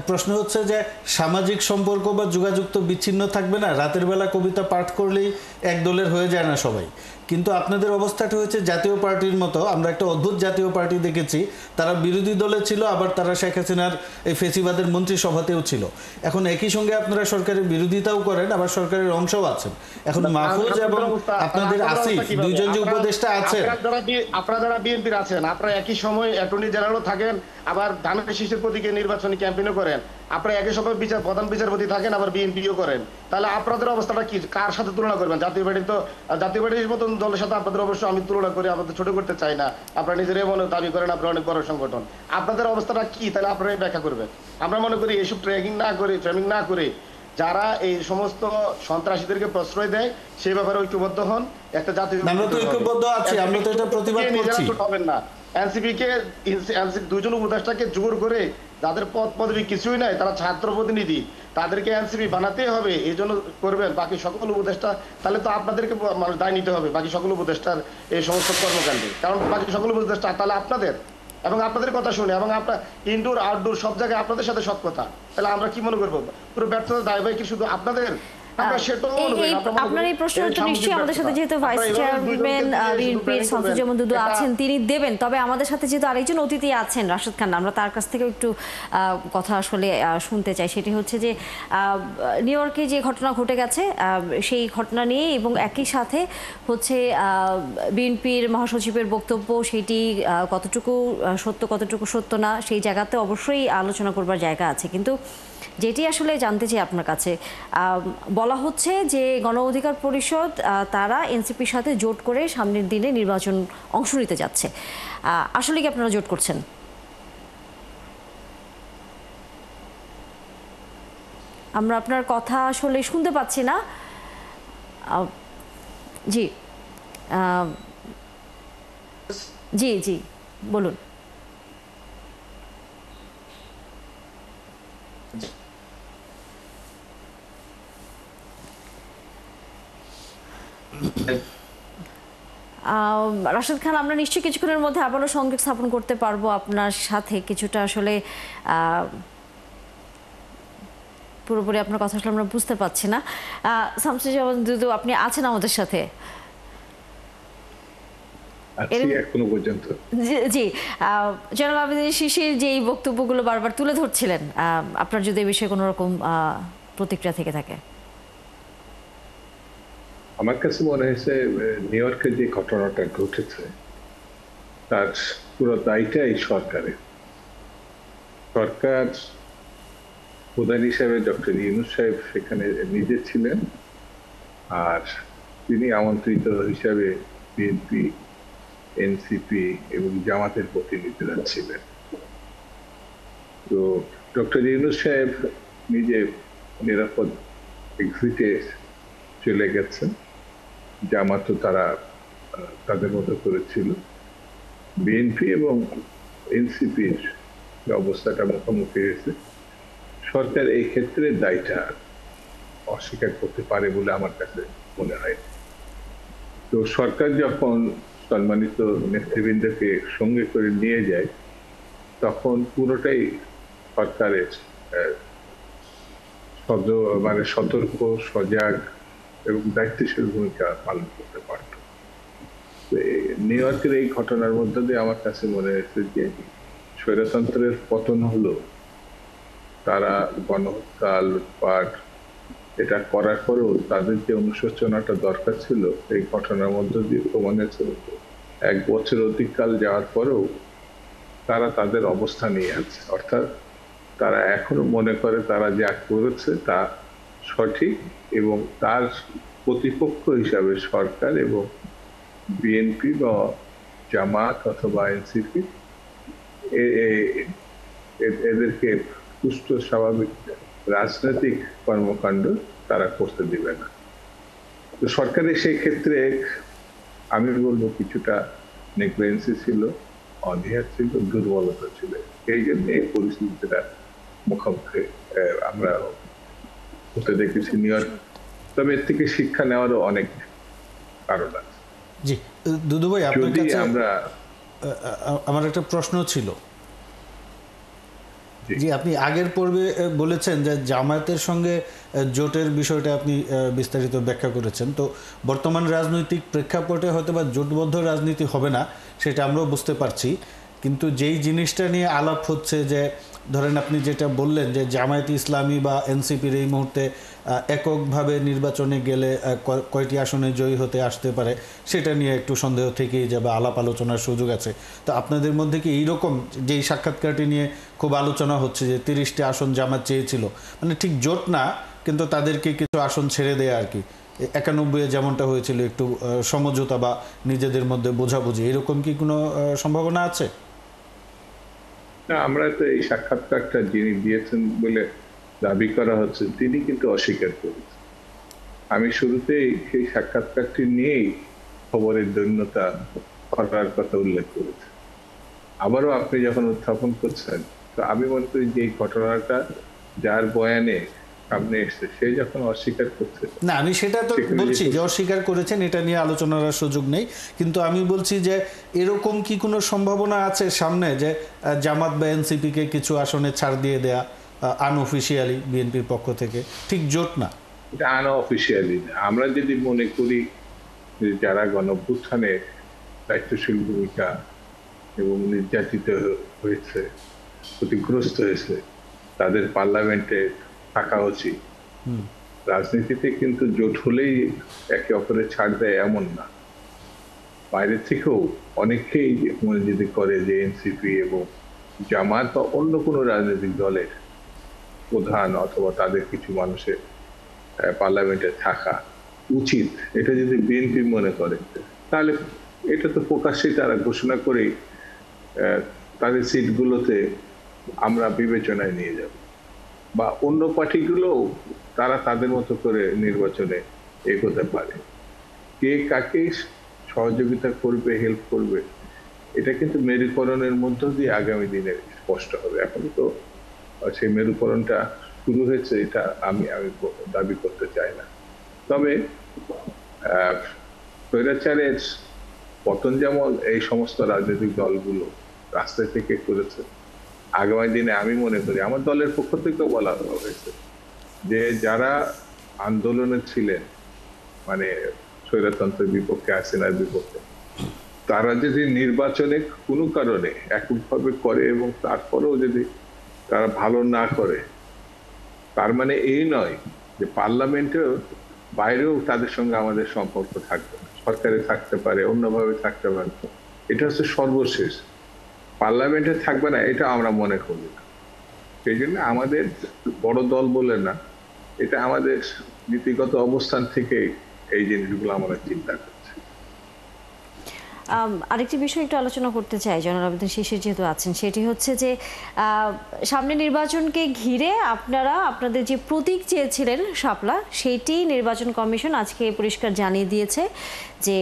প্রশ্ন হচ্ছে যে সামাজিক সম্পর্ক বা যোগাযোগ তো বিচ্ছিন্ন থাকবে না। রাতের বেলা কবিতা পাঠ করলেই এক দলের হয়ে যায় না সবাই। কিন্তু আপনাদের অবস্থাটা হয়েছে জাতীয় পার্টির মতো। আমরা একটা অদ্ভুত জাতীয় পার্টি দেখেছি, তারা বিরোধী দলে ছিল, আবার তারা শেখ হাসিনার এই ফেসিবাদের মন্ত্রিসভাতেও ছিল। এখন একই সঙ্গে আপনারা সরকারের বিরোধিতাও করেন, আবার সরকারের অংশও আছেন। এখন মাহফুজ এবং আপনাদের আসিফ দুইজন যে উপদেষ্টা আছেন, আপনারা যারা বিএনপির আছেন, আপনারা একই সময় অ্যাটর্নি জেনারেলও থাকেন, আবার ধানের শীষের প্রতীকে নির্বাচনী ক্যাম্পেইনও করেন। আপনারা একই সময় প্রধান বিচারপতি থাকেন, আবার বিএনপিও করেন। তাহলে আপনাদের অবস্থাটা কি? কার সাথে তুলনা করবেন? জাতীয় পার্টির মতন দলের সাথে আপনাদের অবশ্য আমি তুলনা করি, আমাদের ছোট করতে চাই না। আপনারা নিজেরাই মনে দাবি করেন আপনারা অনেক বড় সংগঠন। আপনাদের অবস্থাটা কি? তাহলে আপনারাই ব্যাখ্যা করবেন। আমরা মনে করি এসব ট্রেনিং না করে যারা এই সমস্ত সন্ত্রাসীদেরকে প্রশ্রয় দেয় সেই ব্যাপারে ঐক্যবদ্ধ হন। একটা জাতীয় হবেন না। এনসিপি দুজন উপদেষ্টাকে জোর করে, যাদের পদ পদবি কিছুই নাই, তারা ছাত্র প্রতিনিধি, তাদেরকে এনসিপি বানাতেই হবে, এই জন্য করবেন। বাকি সকল উপদেষ্টা, তাহলে তো আপনাদেরকে দায় নিতে হবে বাকি সকল উপদেষ্টার এই সমস্ত কর্মকাণ্ডে। কারণ বাকি সকল উপদেষ্টা তাহলে আপনাদের, এবং আপনাদের কথা শুনে, এবং আপনার ইনডোর আউটডোর সব জায়গায় আপনাদের সাথে সৎ কথা। তাহলে আমরা কি মনে করবো? পুরো ব্যর্থতা দায়ভার কি শুধু আপনাদের? আপনার এই প্রশ্নটা নিশ্চয়ই আমাদের সাথে, যেহেতু ভাইস চেয়ারম্যান বিএনপির শামসুজ্জামান দুদু আছেন, তিনি দেবেন। তবে আমাদের সাথে যেহেতু আরেকজন অতিথি আছেন রাশেদ খান, আমরা তার কাছ থেকে একটু কথা আসলে শুনতে চাই। সেটি হচ্ছে যে নিউ ইয়র্কে যে ঘটনা ঘটে গেছে সেই ঘটনা নিয়ে, এবং একই সাথে হচ্ছে বিএনপির মহাসচিবের বক্তব্য, সেটি কতটুকু সত্য না, সেই জায়গাতে অবশ্যই আলোচনা করবার জায়গা আছে। কিন্তু যেটি আসলে জানতে চাই আপনার কাছে, বলা হচ্ছে যে গণ অধিকার পরিষদ তারা এনসিপির সাথে জোট করে সামনের দিনে নির্বাচন অংশ নিতে যাচ্ছে। আসলে কি আপনারা জোট করছেন? আমরা আপনার কথা আসলে শুনতে পাচ্ছি না। জি জি জি বলুন। রাশেদ খান, আমরা নিশ্চয়ই কিছুক্ষণের মধ্যে আবারও সংযোগ স্থাপন করতে পারবো আপনার সাথে। কিছুটা আসলে পুরোপুরি আপনার কথা আসলে আমরা বুঝতে পারছি না। শামসুজ্জামান দুদু, আপনি আছেন আমাদের সাথে? জি, জনাব আবেদিন শিশির যে এই বক্তব্যগুলো বারবার তুলে ধরছিলেন, আপনার যদি এই বিষয়ে কোনো রকম প্রতিক্রিয়া থেকে থাকে। আমার কাছে মনে হয়েছে নিউ ইয়র্কে যে ঘটনাটা ঘটেছে তার পুরো দায়টাই সরকারের। সরকার প্রধান হিসাবে ডক্টর ইউনূস সাহেব সেখানে নিজে ছিলেন, আর তিনি আমন্ত্রিত হিসাবে বিএনপি, এনসিপি এবং জামাতের প্রতিনিধিরা ছিলেন। তো ডক্টর ইউনূস সাহেব নিজে নিরাপদ এক্সিটে চলে গেছেন। জামাতও তারা তাদের মতো করেছিল। বিএনপি এবং এনসিপির যে অবস্থাটা মুখোমুখি হয়েছে, সরকার এই ক্ষেত্রে দায়টা অস্বীকার করতে পারে বলে আমার কাছে মনে হয়। তো সরকার যখন সম্মানিত নেতৃবৃন্দকে সঙ্গে করে নিয়ে যায়, তখন পুরোটাই সরকারের সতর্ক, সজাগ এবং দায়িত্বশীল ভূমিকা পালন করতে পারত। নিউ ইয়র্কের এই ঘটনার মধ্য দিয়ে আমার কাছে মনে হয়েছে যে স্বৈরতন্ত্রের পতন হলো, তারা গণহত্যা, লুটপাট এটা করার পরেও তাদের যে অনুশোচনাটা দরকার ছিল, এই ঘটনার মধ্য দিয়ে প্রমাণ হয়েছে 1 বছর অধিককাল যাওয়ার পরেও তারা তাদের অবস্থানেই আছে, অর্থাৎ তারা এখনো মনে করে তারা যা করেছে তা সঠিক, এবং তার প্রতিপক্ষ হিসাবে সরকার এবং বিএনপি বা জামাত অথবা এনসিপি এদেরকে সুষ্ঠু স্বাভাবিক রাজনৈতিক কর্মকাণ্ড তারা করতে দিবে না। তো সরকারের সেই ক্ষেত্রে আমি বলবো কিছুটা নেগলিজেন্সি ছিল, অনীহা ছিল, দুর্বলতা ছিল। এই জন্য এই পরিস্থিতিটা মুখোমুখি আমরা হতে দেখেছি নিউ ইয়র্ক। তবে এর থেকে শিক্ষা নেওয়ারও অনেক কারণ আছে। জি দুদু ভাই, আপনার কাছে আমার একটা প্রশ্ন ছিল। জি, আপনি আগের পর্বে বলেছেন যে জামায়াতের সঙ্গে জোটের বিষয়টা আপনি বিস্তারিত ব্যাখ্যা করেছেন। তো বর্তমান রাজনৈতিক প্রেক্ষাপটে হয়তো বা জোটবদ্ধ রাজনীতি হবে না, সেটা আমরাও বুঝতে পারছি, কিন্তু যেই জিনিসটা নিয়ে আলাপ হচ্ছে যে ধরেন আপনি যেটা বললেন যে জামায়াত ইসলামী বা এনসিপির এই মুহূর্তে এককভাবে নির্বাচনে গেলে কয়টি আসনে জয়ী হতে আসতে পারে, সেটা নিয়ে একটু সন্দেহ থেকেই যাবে, আলাপ আলোচনার সুযোগ আছে। তো আপনাদের মধ্যে কি এইরকম যেই সাক্ষাৎকারটি নিয়ে খুব আলোচনা হচ্ছে যে 30টি আসন জামাত চেয়েছিল, মানে ঠিক জোট না কিন্তু তাদেরকে কিছু আসন ছেড়ে দেয়া আর কি, 91-এ যেমনটা হয়েছিল, একটু সমঝোতা বা নিজেদের মধ্যে বোঝাবুঝি, এরকম কি কোনো সম্ভাবনা আছে? না, আমরা তো এই সাক্ষাৎকারটা যিনি দিয়েছেন বলে দাবি করা হচ্ছে তিনি কিন্তু অস্বীকার করেছেন। আমি শুরুতেই সেই সাক্ষাৎকারটি নিয়েই খবরের দৈন্যতা করার কথা উল্লেখ করেছি। আবারও আপনি যখন উত্থাপন করছেন, তো আমি মনে করি যে এই ঘটনাটা যার বয়ানে সামনে এসছে সে যখন অস্বীকার করছে, না আমি সেটা তো বলছি যে অস্বীকার করেছেন, এটা নিয়ে আলোচনার সুযোগ নেই, কিন্তু আমি বলছি যে এরকম কি কোনো সম্ভাবনা আছে সামনে যে জামাত বা এনসিপিকে কিছু আসনে ছাড় দিয়ে দেয়া আনঅফিসিয়ালি বিএনপির পক্ষ থেকে, ঠিক জোট না, এটা আনঅফিসিয়ালি না। আমরা যদি মনে করি যে যারা গণঅভ্যুত্থানে দায়িত্বশীল ভূমিকা এবং নির্যাতিত হয়েছে, ক্ষতিগ্রস্ত হয়েছে, তাদের পার্লামেন্টে থাকা উচিত। রাজনীতিতে কিন্তু জোট হলেই একে অপরের ছাড় দেয় এমন না, বাইরে থেকেও অনেকেই মনে যদি করে যে এনসিপি এবং জামাত বা অন্য কোনো রাজনৈতিক দলের প্রধান অথবা তাদের কিছু মানুষের পার্লামেন্টে থাকা উচিত, এটা যদি বিএনপি মনে করে, তাহলে এটা তো প্রকাশ্যেই তারা ঘোষণা করেই তাদের সিটগুলোতে আমরা বিবেচনায় নিয়ে যাব, বা অন্য পার্টিগুলোও তারা তাদের মতো করে নির্বাচনে এগোতে পারে। কে কাকে সহযোগিতা করবে, হেল্প করবে, এটা কিন্তু মেরুকরণের মধ্য দিয়ে আগামী দিনে স্পষ্ট হবে। এখন তো সেই মেরুকরণটা শুরু হয়েছে, এটা আমি দাবি করতে চাই না। তবে স্বৈরাচারের পতন যেমন এই সমস্ত রাজনৈতিক দলগুলো রাস্তায় থেকে করেছে, আগামী দিনে আমি মনে করি আমার দলের পক্ষ থেকেও বলা হয়েছে যে যারা আন্দোলনে ছিলেন, মানে স্বৈরতন্ত্রের বিপক্ষে, হাসিনার বিপক্ষে, তারা যদি নির্বাচনে কোনো কারণে এককভাবে করে এবং তারপরেও যদি তারা ভালো না করে, তার মানে এই নয় যে পার্লামেন্টেও বাইরেও তাদের সঙ্গে আমাদের সম্পর্ক থাকবে না, সরকারে থাকতে পারে, অন্যভাবে থাকতে পারে, এটা হচ্ছে সর্বশেষ। পার্লামেন্টে থাকবে না এটা আমরা মনে করি না। সেই জন্য আমাদের বড় দল বলে না, এটা আমাদের নীতিগত অবস্থান থেকে এই জিনিসগুলো আমরা চিন্তা করছি। আরেকটি বিষয় একটু আলোচনা করতে চাই, জনাব আবেদিন শিশির যেহেতু আছেন, সেটি হচ্ছে যে সামনে নির্বাচনকে ঘিরে আপনারা আপনাদের যে প্রতীক চেয়েছিলেন শাপলা, সেটি নির্বাচন কমিশন আজকে পরিষ্কার জানিয়ে দিয়েছে যে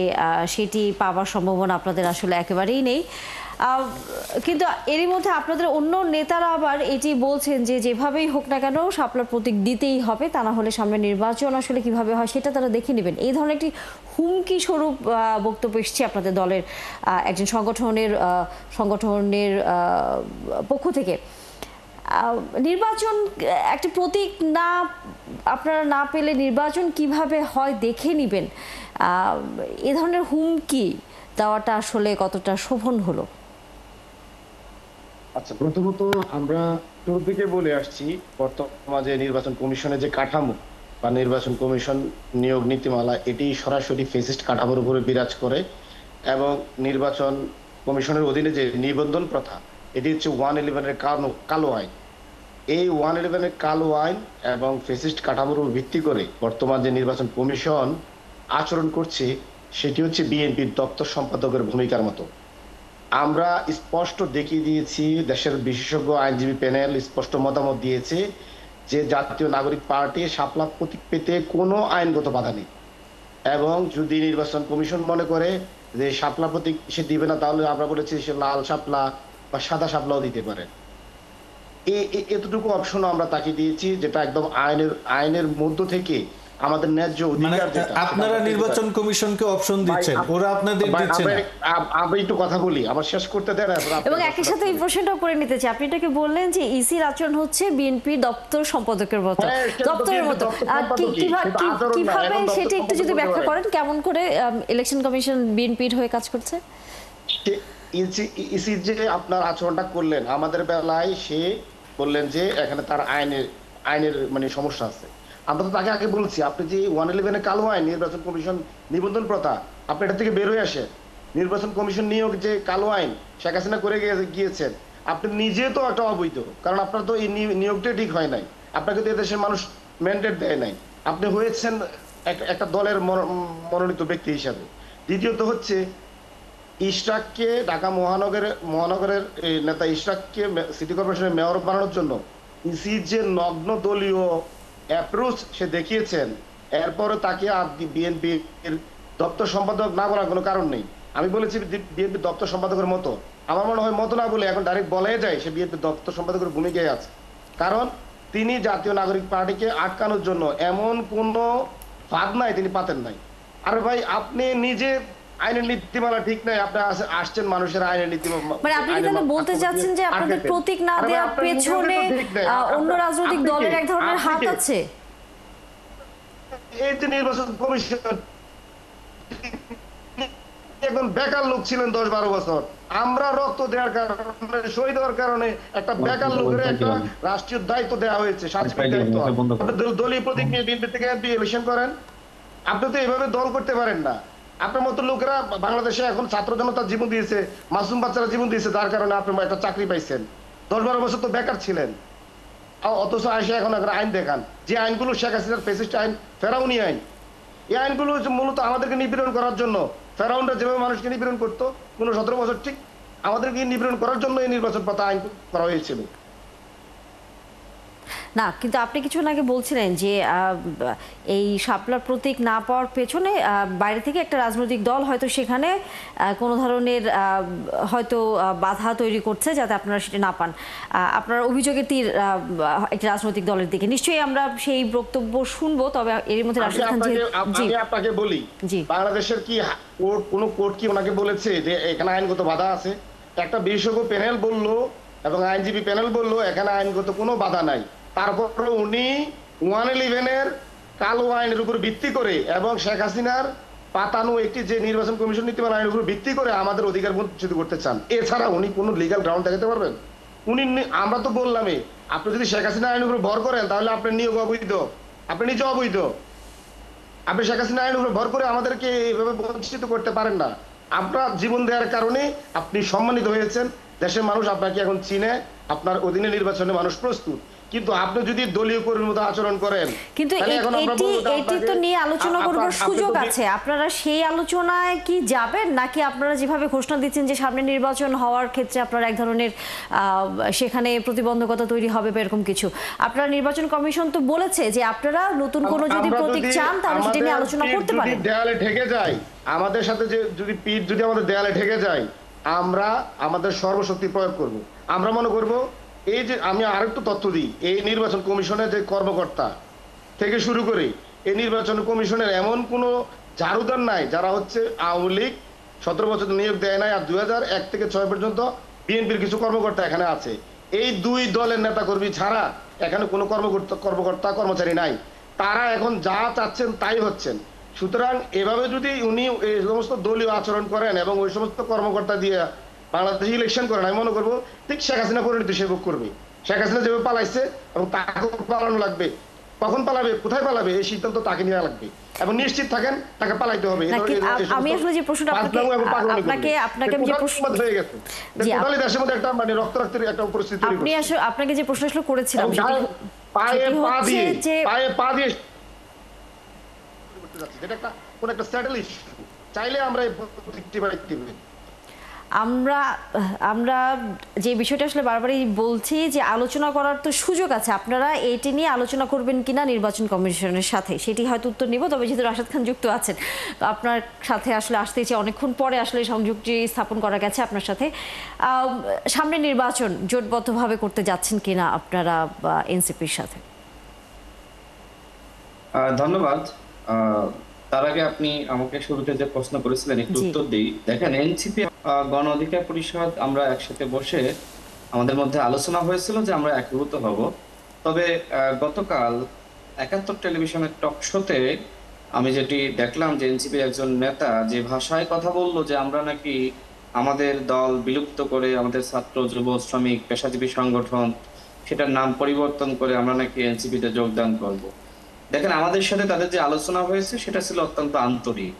সেটি পাওয়ার সম্ভাবনা আপনাদের আসলে একেবারেই নেই। কিন্তু এরই মধ্যে আপনাদের অন্য নেতারা আবার এটি বলছেন যে যেভাবেই হোক না কেন শাপলার প্রতীক দিতেই হবে, তা না হলে সামনে নির্বাচন আসলে কিভাবে হয় সেটা তারা দেখে নেবেন। এই ধরনের একটি হুমকি স্বরূপ বক্তব্য এসছে আপনাদের দলের একজন সংগঠনের পক্ষ থেকে। নির্বাচন একটি প্রতীক না আপনারা না পেলে নির্বাচন কিভাবে হয় দেখে নেবেন, এ ধরনের হুমকি দেওয়াটা আসলে কতটা শোভন হলো? আচ্ছা, প্রথমত আমরা শুরু থেকে বলে আসছি বর্তমানে নির্বাচন কমিশনের যে কাঠামো বা নির্বাচন কমিশন নিয়োগ নীতিমালা, এটি সরাসরি ফেসিস্ট কাঠামোর উপরে বিরাজ করে এবং নির্বাচন কমিশনের অধীনে যে নিবন্ধন প্রথা, এটি হচ্ছে 111-এর কালো আইন। এই 111-এর কালো আইন এবং ফেসিস্ট কাঠামোর উপর ভিত্তি করে বর্তমান যে নির্বাচন কমিশন আচরণ করছে, সেটি হচ্ছে বিএনপির দপ্তর সম্পাদকের ভূমিকার মতো। আমরা স্পষ্ট দেখিয়ে দিয়েছি, দেশের বিশেষজ্ঞ আইনজীবী প্যানেল স্পষ্ট মতামত দিয়েছে যে জাতীয় নাগরিক পার্টি শাপলা প্রতীক পেতে কোনো আইনগত বাধা নেই, এবং যদি নির্বাচন কমিশন মনে করে যে শাপলা প্রতীক সে দিবে না, তাহলে আমরা বলেছি সে লাল শাপলা বা সাদা শাপলাও দিতে পারে। এতটুকু অপশন আমরা তাকে দিয়েছি, যেটা একদম আইনের মধ্য থেকে আমাদের ন্যায্য অধিকার যেটা। আপনারা নির্বাচন কমিশনকে অপশন দিচ্ছেন, ওরা আপনাদের দিচ্ছে না। আমি একটু কথা বলি, আমার শেষ করতে দেন। এবং একই সাথে এই প্রশ্নটাও করে নিতে চাই, আপনি এটাকে বললেন যে ইসির আচরণ হচ্ছে বিএনপি দপ্তর সম্পাদকের মতো, দপ্তরের মতো। কিভাবে সেটা একটু যদি ব্যাখ্যা করেন, কেমন করে ইলেকশন কমিশন বিএনপির হয়ে কাজ করছে? ইসি যে আপনার আচরণটা করলেন, আমাদের বেলায় সে বললেন যে এখানে তার আইনের মানে সমস্যা আছে। আমরা তো তাকে আগে বলছি, আপনি যে 111-এর কালো আইন, নির্বাচন কমিশন নিবন্ধন প্রথা, আপনি এটা থেকে বের হয়ে আসেন। নির্বাচন কমিশন নিয়োগ যে কালো আইন শেখ হাসিনা করে গিয়েছেন, আপনি নিজে তো একটা অবৈধ, কারণ আপনার তো এই নিয়োগটা ঠিক হয় নাই, আপনাকে তো এদেশের মানুষ ম্যান্ডেট দেয় নাই, আপনি হয়েছেন একটা দলের মনোনীত ব্যক্তি হিসাবে। দ্বিতীয়ত হচ্ছে ইশরাককে ঢাকা মহানগরের নেতা ইশরাককে সিটি কর্পোরেশনের মেয়র বানানোর জন্য ইসির যে নগ্ন দলীয় অ্যাপ্রোচ সে দেখিয়েছেন, এরপরে তাকে আর বিএনপির দপ্তর সম্পাদক না বলার কোনো কারণ নেই। আমি বলেছি বিএনপির দপ্তর সম্পাদকের মতো, আমার মনে হয় মতো না বলে এখন ডাইরেক্ট বলাই যায় সে বিএনপির দপ্তর সম্পাদকের ভূমিকায় আছে, কারণ তিনি জাতীয় নাগরিক পার্টিকে আটকানোর জন্য এমন কোনো ফাঁদ নাই তিনি পাতেন নাই। আরে ভাই, আপনি নিজে আইনের নীতিমালা ঠিক নাই, আপনি আসছেন মানুষের আইনের নীতিমালা, মানে আপনি কি তাহলে বলতে যাচ্ছেন যে আপনাদের প্রতীক না দেওয়ার পেছনে অন্য রাজনৈতিক দলের এক ধরনের হাত আছে? এই যে নির্বাচন কমিশন একদম বেকার লোক ছিলেন 10-12 বছর, আমরা রক্ত দেওয়ার কারণে, শহীদ হওয়ার কারণে একটা বেকার লোকের একটা রাষ্ট্রীয় দায়িত্ব দেওয়া হয়েছে, সাংস্কৃতিক দায়িত্ব। দলীয় প্রতীক নিয়ে বিএনপি থেকে এমপি ইলেকশন করেন, আপনি তো এইভাবে দল করতে পারেন না। আপনার মতো লোকেরা বাংলাদেশে এখন ছাত্র জনতা জীবন দিয়েছে, মাসুম বাচ্চারা জীবন দিয়েছে, যার কারণে আপনি একটা চাকরি পাইছেন। 10-12 বছর তো বেকার ছিলেন, অথচ আসে এখন আইন দেখান, যে আইনগুলো শেখ হাসিনার ফেসিস্ট আইন, ফেরাউনি আইন। এই আইনগুলো মূলত আমাদেরকে নিপীড়ন করার জন্য, ফেরাউনরা যেভাবে মানুষকে নিপীড়ন করতো 15-17 বছর, ঠিক আমাদেরকে নিপীড়ন করার জন্য এই নির্বাচন প্রথা আইন করা হয়েছিল। না, কিন্তু আপনি কিছুক্ষণ আগে বলছিলেন যে এই শাপলার প্রতীক না পাওয়ার পেছনে বাইরে থেকে একটা রাজনৈতিক দল হয়তো সেখানে কোনো ধরনের হয়তো বাধা তৈরি করছে যাতে আপনারা সেটা না পান। আপনার অভিযোগের তীর একটি রাজনৈতিক দলের দিকে, নিশ্চয়ই আমরা সেই বক্তব্য শুনবো। তবে এর মধ্যে আমি আপনাকে বলি, বাংলাদেশের কি কোনো কোর্ট কি ওনাকে বলেছে যে এখানে আইনগত বাধা আছে? একটা বিশেষজ্ঞ প্যানেল বললো এবং আইনজীবী প্যানেল বললো এখানে আইনগত কোনো বাধা নাই, তারপরে উনি 111-এর কালো আইনের উপর ভিত্তি করে এবং শেখ হাসিনার পাতানো একটি যে নির্বাচন কমিশন নীতিমালা আইনের উপর ভিত্তি করে আমাদের অধিকার বঞ্চিত করতে চান। এছাড়া উনি কোনো লিগ্যাল গ্রাউন্ড দেখাতে পারবেন? আমরা তো বললামই, আপনি যদি শেখ হাসিনা আইনের উপর ভর করেন তাহলে আপনার নিয়োগ অবৈধ, আপনি নিজে অবৈধ। আপনি শেখ হাসিনা আইনের উপর ভর করে আমাদেরকে এইভাবে বঞ্চিত করতে পারেন না। আপনার জীবন দেওয়ার কারণে আপনি সম্মানিত হয়েছেন, দেশের মানুষ আপনাকে এখন চিনে, আপনার অধীনে নির্বাচনে মানুষ প্রস্তুত। কিন্তু আপনি যদি দলীয় কর্মীর মতো আচরণ করেন, কিন্তু এটি তো নিয়ে আলোচনা করবার সুযোগ আছে, আপনারা সেই আলোচনায় কি যাবেন, নাকি আপনারা যেভাবে ঘোষণা দিচ্ছেন যে সামনে নির্বাচন হওয়ার ক্ষেত্রে আপনারা এক ধরনের সেখানে প্রতিবন্ধকতা তৈরি হবে বা এরকম কিছু? আপনারা নির্বাচন কমিশন তো বলেছে যে আপনারা নতুন কোনো যদি প্রতীক চান তাহলে সেটা নিয়ে আলোচনা করতে পারেন। দেয়ালে ঠেকে যায় আমাদের সাথে, যে যদি পিঠ যদি আমাদের দেয়ালে ঠেকে যায়, আমরা আমাদের সর্বশক্তি প্রয়োগ করব। আমরা মনে করব এই যে, আমি আরেকটু তথ্য দিই, এই নির্বাচন কমিশনের যে কর্মকর্তা থেকে শুরু করে এই নির্বাচন কমিশনের এমন কোনো ঝাড়ুদার নাই যারা হচ্ছে আওয়ামী লীগ 17 বছর নিয়োগ দেয় নাই, আর 2001 থেকে 6 পর্যন্ত বিএনপির কিছু কর্মকর্তা এখানে আছে। এই দুই দলের নেতা কর্মী ছাড়া এখানে কোনো কর্মকর্তা কর্মচারী নাই, তারা এখন যা চাচ্ছেন তাই হচ্ছেন। সুতরাং এভাবে যদি উনি এই সমস্ত দলীয় আচরণ করেন এবং ওই সমস্ত কর্মকর্তা দিয়ে বাংলাদেশে ইলেকশন করেন, আমি মনে করবো ঠিক শেখ হাসিনা পরিণতি সে ভোগ করবে। শেখ হাসিনা যেভাবে পালাইছে এবং তাকে পালানো লাগবে, কখন পালাবে, কোথায় পালাবে, এই সিদ্ধান্ত তাকে নেওয়া লাগবে এবং নিশ্চিত থাকেন তাকে পালাইতে হবে। আমি আসলে যে প্রশ্নটা আপনাকে আমি যে প্রশ্ন হয়ে গেছে টোটালি দেশের মধ্যে একটা মানে রক্তারক্তির একটা পরিস্থিতি তৈরি করছে। আপনাকে যে প্রশ্ন আসলে করেছিলাম পায়ে পা দিয়ে যেটা একটা কোন একটা স্যাটেল ইস্যু, চাইলে আমরা এই আমরা যে বিষয়টা আসলে বারবারই বলছি যে আলোচনা করার তো সুযোগ আছে, আপনারা এটি নিয়ে আলোচনা করবেন কিনা নির্বাচন কমিশনের সাথে সেটি হয়তো উত্তর নিব। তবে যেহেতু রাশেদ খান যুক্ত আছেন, তো আপনার সাথে আসলে আসতে চাই, অনেকক্ষণ পরে আসলে সংযোগটি স্থাপন করা গেছে আপনার সাথে। সামনে নির্বাচন জোটবদ্ধভাবে করতে যাচ্ছেন কিনা আপনারা এনসিপির সাথে? ধন্যবাদ। তার আগে আপনি আমাকে শুরুতে যে প্রশ্ন করেছিলেন একটু উত্তর দিই। দেখেন, এনসিপি গণ অধিকার পরিষদ আমরা একসাথে বসে আমাদের মধ্যে আলোচনা হয়েছিল যে আমরা একীভূত হব। তবে গতকাল ৭১ টেলিভিশনের টক শোতে আমি যেটি দেখলাম যে এনসিপির একজন নেতা যে ভাষায় কথা বললো যে আমরা নাকি আমাদের দল বিলুপ্ত করে আমাদের ছাত্র, যুব, শ্রমিক, পেশাজীবী সংগঠন সেটার নাম পরিবর্তন করে আমরা নাকি এনসিপিতে যোগদান করব। দেখেন, আমাদের সাথে তাদের যে আলোচনা হয়েছে সেটা ছিল অত্যন্ত আন্তরিক,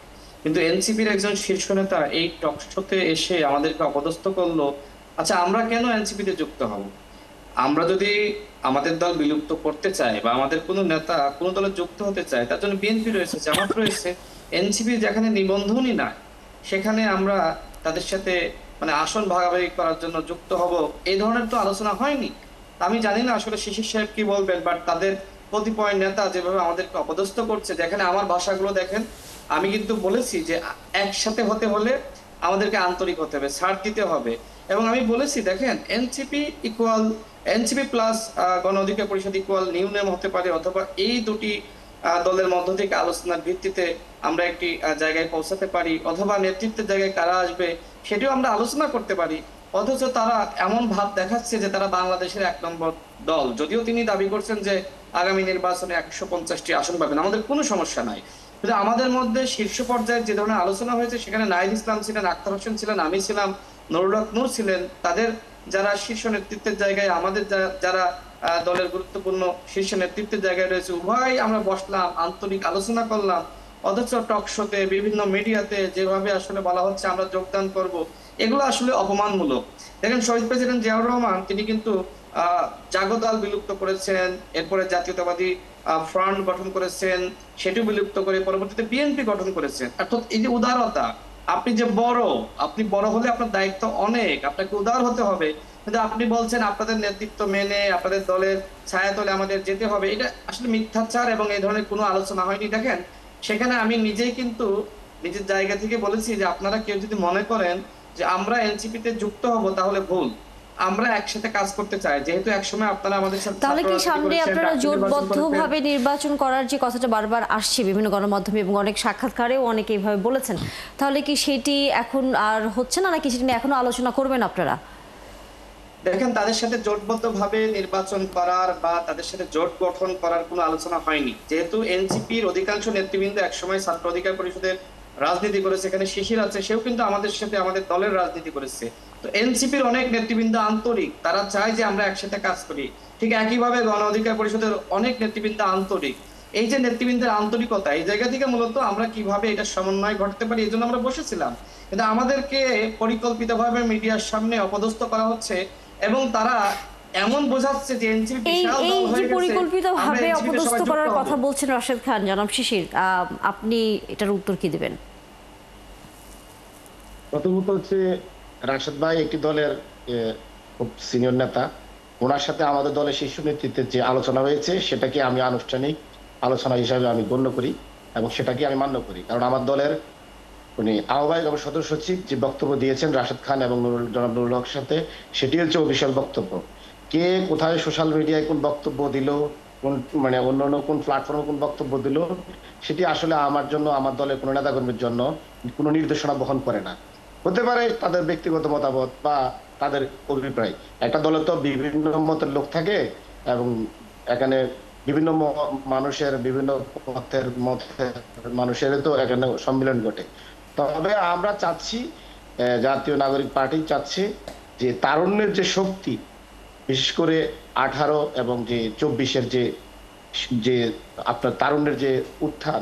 কিন্তু এনসিপির একজন শীর্ষ নেতা এই টক শোতে এসে আমাদেরকে অপদস্থ করলো। আচ্ছা, আমরা কেন এনসিপিতে যুক্ত হব? আমরা যদি আমাদের দল বিলুপ্ত করতে চাই বা আমাদের কোনো নেতা কোনো দলে যুক্ত হতে চায়, তার জন্য বিএনপি রয়েছে, জামাত রয়েছে। এনসিপি যেখানে নিবন্ধনই না সেখানে আমরা তাদের সাথে মানে আসন ভাগাভাগি করার জন্য যুক্ত হব, এই ধরনের তো আলোচনা হয়নি। আমি জানি না আসলে শিশির সাহেব কি বলবেন, বাট তাদের কতিপয় নেতা যেভাবে আমাদেরকে অপদস্থ করছে, যেখানে আমার ভাষাগুলো দেখেন, আমি কিন্তু বলেছি যে একসাথে হতে হলে আমাদেরকে আন্তরিক হতে হবে, ছাড় দিতে হবে। এবং আমি বলেছি দেখেন, এনসিপি প্লাস গণ অধিকার পরিষদ ইকুয়াল নিউ নেম হতে পারে, অথবা এই দুটি দলের মধ্য থেকে আলোচনার ভিত্তিতে আমরা একটি জায়গায় পৌঁছাতে পারি, অথবা নেতৃত্বের জায়গায় কারা আসবে সেটিও আমরা আলোচনা করতে পারি। অথচ তারা এমন ভাব দেখাচ্ছে যে তারা বাংলাদেশের ১ নম্বর দল, যদিও তিনি দাবি করছেন যে আগামী নির্বাচনে ১৫০টি আসন পাবেন, আমাদের কোনো সমস্যা নাই। কিন্তু আমাদের মধ্যে শীর্ষ পর্যায়ে যে ধরনের আলোচনা হয়েছে সেখানে নাহিদ ইসলাম ছিলেন, আখতার হোসেন ছিলেন, আমি ছিলাম, নুরুল হক নূর ছিলেন, তাদের যারা শীর্ষ নেতৃত্বের জায়গায়, আমাদের যারা দলের গুরুত্বপূর্ণ শীর্ষ নেতৃত্বের জায়গায় রয়েছে, উভয় আমরা বসলাম, আন্তরিক আলোচনা করলাম। অথচ টক শোতে, বিভিন্ন মিডিয়াতে যেভাবে আসলে বলা হচ্ছে আমরা যোগদান করব, এগুলো আসলে অপমানমূলক। দেখেন, শহীদ প্রেসিডেন্ট জিয়াউর রহমান তিনি কিন্তু জাগো দল বিলুপ্ত করেছেন, এরপরে জাতীয়তাবাদী ফ্রন্ট গঠন করেছেন, সেটিও বিলুপ্ত করে পরবর্তীতে বিএনপি গঠন করেছেন। অর্থাৎ এই যে উদারতা, আপনি যে আপনি বড় হলে আপনার দায়িত্ব অনেক, আপনাকে উদার হতে হবে, কিন্তু আপনি বলছেন আপনাদের নেতৃত্ব মেনে আপনাদের দলের ছায়াতলে আমাদের যেতে হবে, এটা আসলে মিথ্যাচার এবং এই ধরনের কোনো আলোচনা হয়নি। দেখেন, সেখানে আমি নিজেই কিন্তু নিজের জায়গা থেকে বলেছি যে আপনারা কেউ যদি মনে করেন যে আমরা এনসিপিতে যুক্ত হব তাহলে ভুল। আমরা একসাথে কাজ করতে চাই, যেহেতু একসময় আপনারা আমাদের সাথে। তাহলে কি সামনে আপনারা জোটবদ্ধভাবে নির্বাচন করার যে কথাটা বারবার আসছে বিভিন্ন গণমাধ্যমে এবং অনেক সাক্ষাৎকারেও অনেকে এইভাবে বলেছেন, তাহলে কি সেটি এখন আর হচ্ছে না, নাকি সেটি নিয়ে এখনো আলোচনা করবেন আপনারা? দেখেন, তাদের সাথে জোটবদ্ধভাবে নির্বাচন করার বা তাদের সাথে জোট গঠন করার কোনো আলোচনা হয়নি, যেহেতু এনসিপির অধিকাংশ নেতৃবৃন্দ একসময় ছাত্র অধিকার পরিষদের রাজনীতি করেছে, এখানে শিশির আছে, সেও কিন্তু আমাদের সাথে আমাদের দলের রাজনীতি করেছে। তো এনসিপির অনেক নেতৃবৃন্দ আন্তরিক, তারা চায় যে আমরা একসাথে কাজ করি। ঠিক একইভাবে গণ অধিকার পরিষদের অনেক নেতৃবৃন্দ আন্তরিক। এই যে নেতৃবৃন্দের আন্তরিকতা, এই জায়গা থেকে মূলত আমরা কিভাবে এটা সমন্বয় ঘটাতে পারি, এই জন্য আমরা বসেছিলাম। কিন্তু আমাদেরকে পরিকল্পিতভাবে মিডিয়ার সামনে অপদস্থ করা হচ্ছে এবং তারা এমন বোঝাচ্ছে যে এনসিপি বিশাল দল হয়ে গেছে। পরিকল্পিতভাবে অপদস্থ করার কথা বলছেন রাশেদ খান, জনাব শিশির, আপনি এটার উত্তর কি দিবেন? প্রথমত হচ্ছে, রাশেদ ভাই একটি দলের খুব সিনিয়র নেতা, ওনার সাথে আমাদের দলের শীর্ষ নেতৃত্বের যে আলোচনা হয়েছে সেটাকে আমি আনুষ্ঠানিক আলোচনা হিসাবে আমি গণ্য করি এবং সেটাকে আমি মান্য করি। কারণ আমার দলের উনি আহ্বায়ক এবং সদস্য সচিব যে বক্তব্য দিয়েছেন রাশেদ খান এবং জনাব নুরুল হকের সাথে, সেটি হচ্ছে অফিসিয়াল বক্তব্য। কে কোথায় সোশ্যাল মিডিয়ায় কোন বক্তব্য দিল, কোন মানে অন্যান্য কোন প্ল্যাটফর্মে কোন বক্তব্য দিল, সেটি আসলে আমার জন্য, আমার দলের কোনো নেতাকর্মীর জন্য কোনো নির্দেশনা বহন করে না। হতে পারে তাদের ব্যক্তিগত মতামত বা তাদের অভিপ্রায়। একটা দলে তো বিভিন্ন মতের লোক থাকে এবং এখানে বিভিন্ন মানুষের বিভিন্ন মতের মানুষের তো এখানে সম্মিলন ঘটে। তবে আমরা চাচ্ছি, জাতীয় নাগরিক পার্টি চাচ্ছে যে তারুণ্যের যে শক্তি, বিশেষ করে 18 এবং যে 24-এর যে যে আপনার তারুণ্যের যে উত্থান,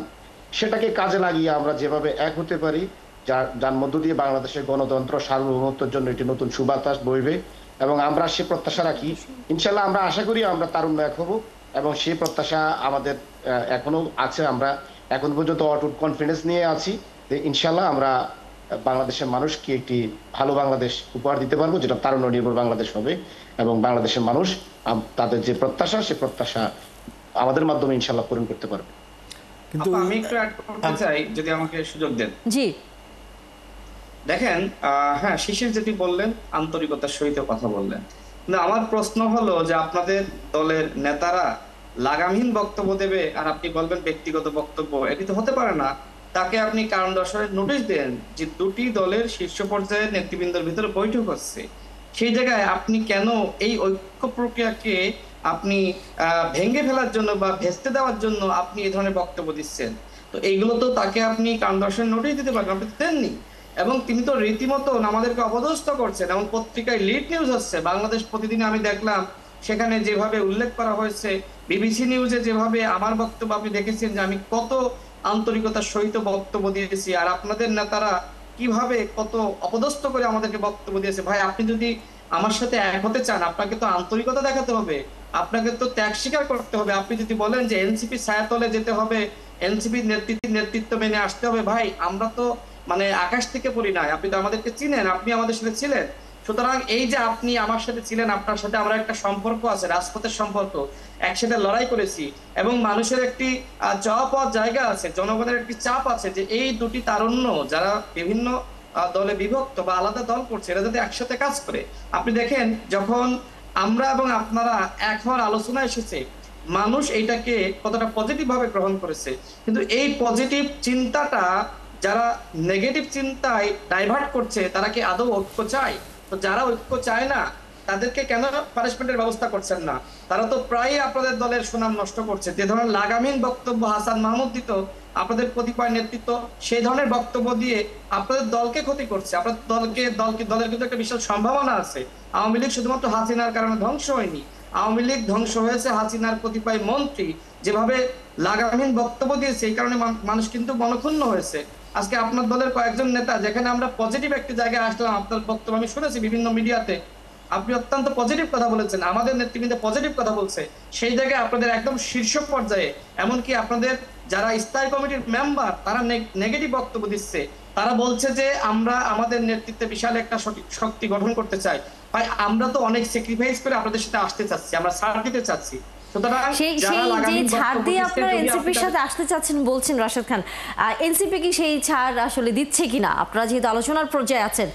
সেটাকে কাজে লাগিয়ে আমরা যেভাবে এক হতে পারি, যার মধ্য দিয়ে বাংলাদেশের গণতন্ত্র সার্বভৌমত্বের জন্য একটি নতুন সুবাতাস বইবে, এবং আমরা সে প্রত্যাশা রাখি। ইনশাল্লাহ আমরা আশা করি আমরা তারুণ্য এক হব, এবং সেই প্রত্যাশা আমাদের এখনো আছে। আমরা এখন পর্যন্ত অটুট কনফিডেন্স নিয়ে আছি যে ইনশাল্লাহ আমরা বাংলাদেশের মানুষকে একটি ভালো বাংলাদেশ উপহার দিতে পারবো, যেটা তারুণ্য নির্ভর বাংলাদেশ হবে, এবং বাংলাদেশের মানুষ তাদের যে প্রত্যাশা, সে প্রত্যাশা আমাদের মাধ্যমে ইনশাল্লাহ পূরণ করতে পারবে। কিন্তু আমি একটু অ্যাড করতে চাই, যদি আমাকে সুযোগ দেন। জি, দেখেন, হ্যাঁ, শিশির যেটি বললেন আন্তরিকতার সহিত কথা বললেন, কিন্তু আমার প্রশ্ন হলো যে আপনাদের দলের নেতারা লাগামহীন বক্তব্য দেবে আর আপনি বলবেন ব্যক্তিগত বক্তব্য, এটি তো হতে পারে না। তাকে আপনি কারণ দর্শানোর নোটিশ দেন যে দুটি দলের শীর্ষ পর্যায়ের নেতৃবৃন্দের ভিতরে বৈঠক হচ্ছে, সেই জায়গায় আপনি কেন এই ঐক্য প্রক্রিয়াকে আপনি ভেঙে ফেলার জন্য বা ভেস্তে দেওয়ার জন্য আপনি এই ধরনের বক্তব্য দিচ্ছেন? তো এইগুলো তো তাকে আপনি কারণ দর্শানোর নোটিশ দিতে পারবেন, আপনি দেননি। এবং তিনি তো রীতিমতো আমাদেরকে অপদস্থ করছেন, এবং পত্রিকায় লিড নিউজ হচ্ছে, বাংলাদেশ প্রতিদিন আমি দেখলাম সেখানে যেভাবে উল্লেখ করা হয়েছে, বিবিসি নিউজে যেভাবে আমার বক্তব্য আপনি দেখেছেন যে আমি কত আন্তরিকতার সহিত বক্তব্য দিয়েছি, আর আপনাদের নেতারা কিভাবে কত অপদস্থ করে আমাদেরকে বক্তব্য দিয়েছে। ভাই, আপনি যদি আমার সাথে এক হতে চান, আপনাকে তো আন্তরিকতা দেখাতে হবে, আপনাকে তো ত্যাগ স্বীকার করতে হবে। আপনি যদি বলেন যে এনসিপি ছায়াতলে যেতে হবে, এনসিপির নেতৃত্ব মেনে আসতে হবে, ভাই আমরা তো মানে আকাশ থেকে পড়ি নাই, আপনি তো আমাদেরকে চিনেন, আপনি আমাদের সাথে ছিলেন। সুতরাং এই যে আপনি আমার সাথে ছিলেন, আপনার সাথে আমরা একটা সম্পর্ক আছে, রাজপথের সম্পর্ক, একসাথে লড়াই করেছি, এবং মানুষের একটি চাওয়া পাওয়ার জায়গা আছে, জনগণের একটি চাপ আছে যে এই দুটি তারুণ্য যারা বিভিন্ন দলে বিভক্ত বা আলাদা দল করছে, এরা যাতে একসাথে কাজ করে। আপনি দেখেন, যখন আমরা এবং আপনারা এক হওয়ার আলোচনা এসেছে, মানুষ এইটাকে কতটা পজিটিভ ভাবে গ্রহণ করেছে। কিন্তু এই পজিটিভ চিন্তাটা যারা নেগেটিভ চিন্তায় ডাইভার্ট করছে, তারা কি আদৌ ঐক্য চায়? তো যারা ঐক্য চায় না, তাদেরকে কেন পানিশমেন্টের ব্যবস্থা করছেন না? তারা তো প্রায় আপনাদের দলের সুনাম নষ্ট করছে। যে ধরনের লাগামহীন বক্তব্য হাসান মাহমুদ দিত, আপনাদের কতিপয় নেতৃত্ব সেই ধরনের বক্তব্য দিয়ে আপনাদের দলকে ক্ষতি করছে। আপনাদের দলের কিন্তু একটা বিশাল সম্ভাবনা আছে। আওয়ামী লীগ শুধুমাত্র হাসিনার কারণে ধ্বংস হয়নি, আওয়ামী লীগ ধ্বংস হয়েছে হাসিনার কতিপয় মন্ত্রী যেভাবে লাগামহীন বক্তব্য দিয়েছে, এই কারণে মানুষ কিন্তু মনক্ষুণ্ণ হয়েছে। আজকে আপনার দলের কয়েকজন নেতা, যেখানে আমরা পজিটিভ একটি জায়গায় আসলাম, আপনার বক্তব্য আমি শুনেছি বিভিন্ন মিডিয়াতে, আপনি অত্যন্ত পজিটিভ কথা বলেছেন, আমাদের নেতৃবৃন্দ পজিটিভ কথা বলছে, সেই জায়গায় আপনাদের একদম শীর্ষ পর্যায়ে, এমনকি আপনাদের যারা স্থায়ী কমিটির মেম্বার, তারা নেগেটিভ বক্তব্য দিচ্ছে। তারা বলছে যে আমরা আমাদের নেতৃত্বে বিশাল একটা শক্তি গঠন করতে চাই। ভাই, আমরা তো অনেক স্যাক্রিফাইস করে আপনাদের সাথে আসতে চাচ্ছি, আমরা ছাড় দিতে চাচ্ছি। সেই যে ছাড় দিয়ে আপনারা এনসিপির সাথে আসতে চাচ্ছেন বলছেন রাশেদ খান, এনসিপি কি সেই ছাড় আসলে দিচ্ছে কিনা, আপনারা যেহেতু আলোচনার পর্যায়ে আছেন?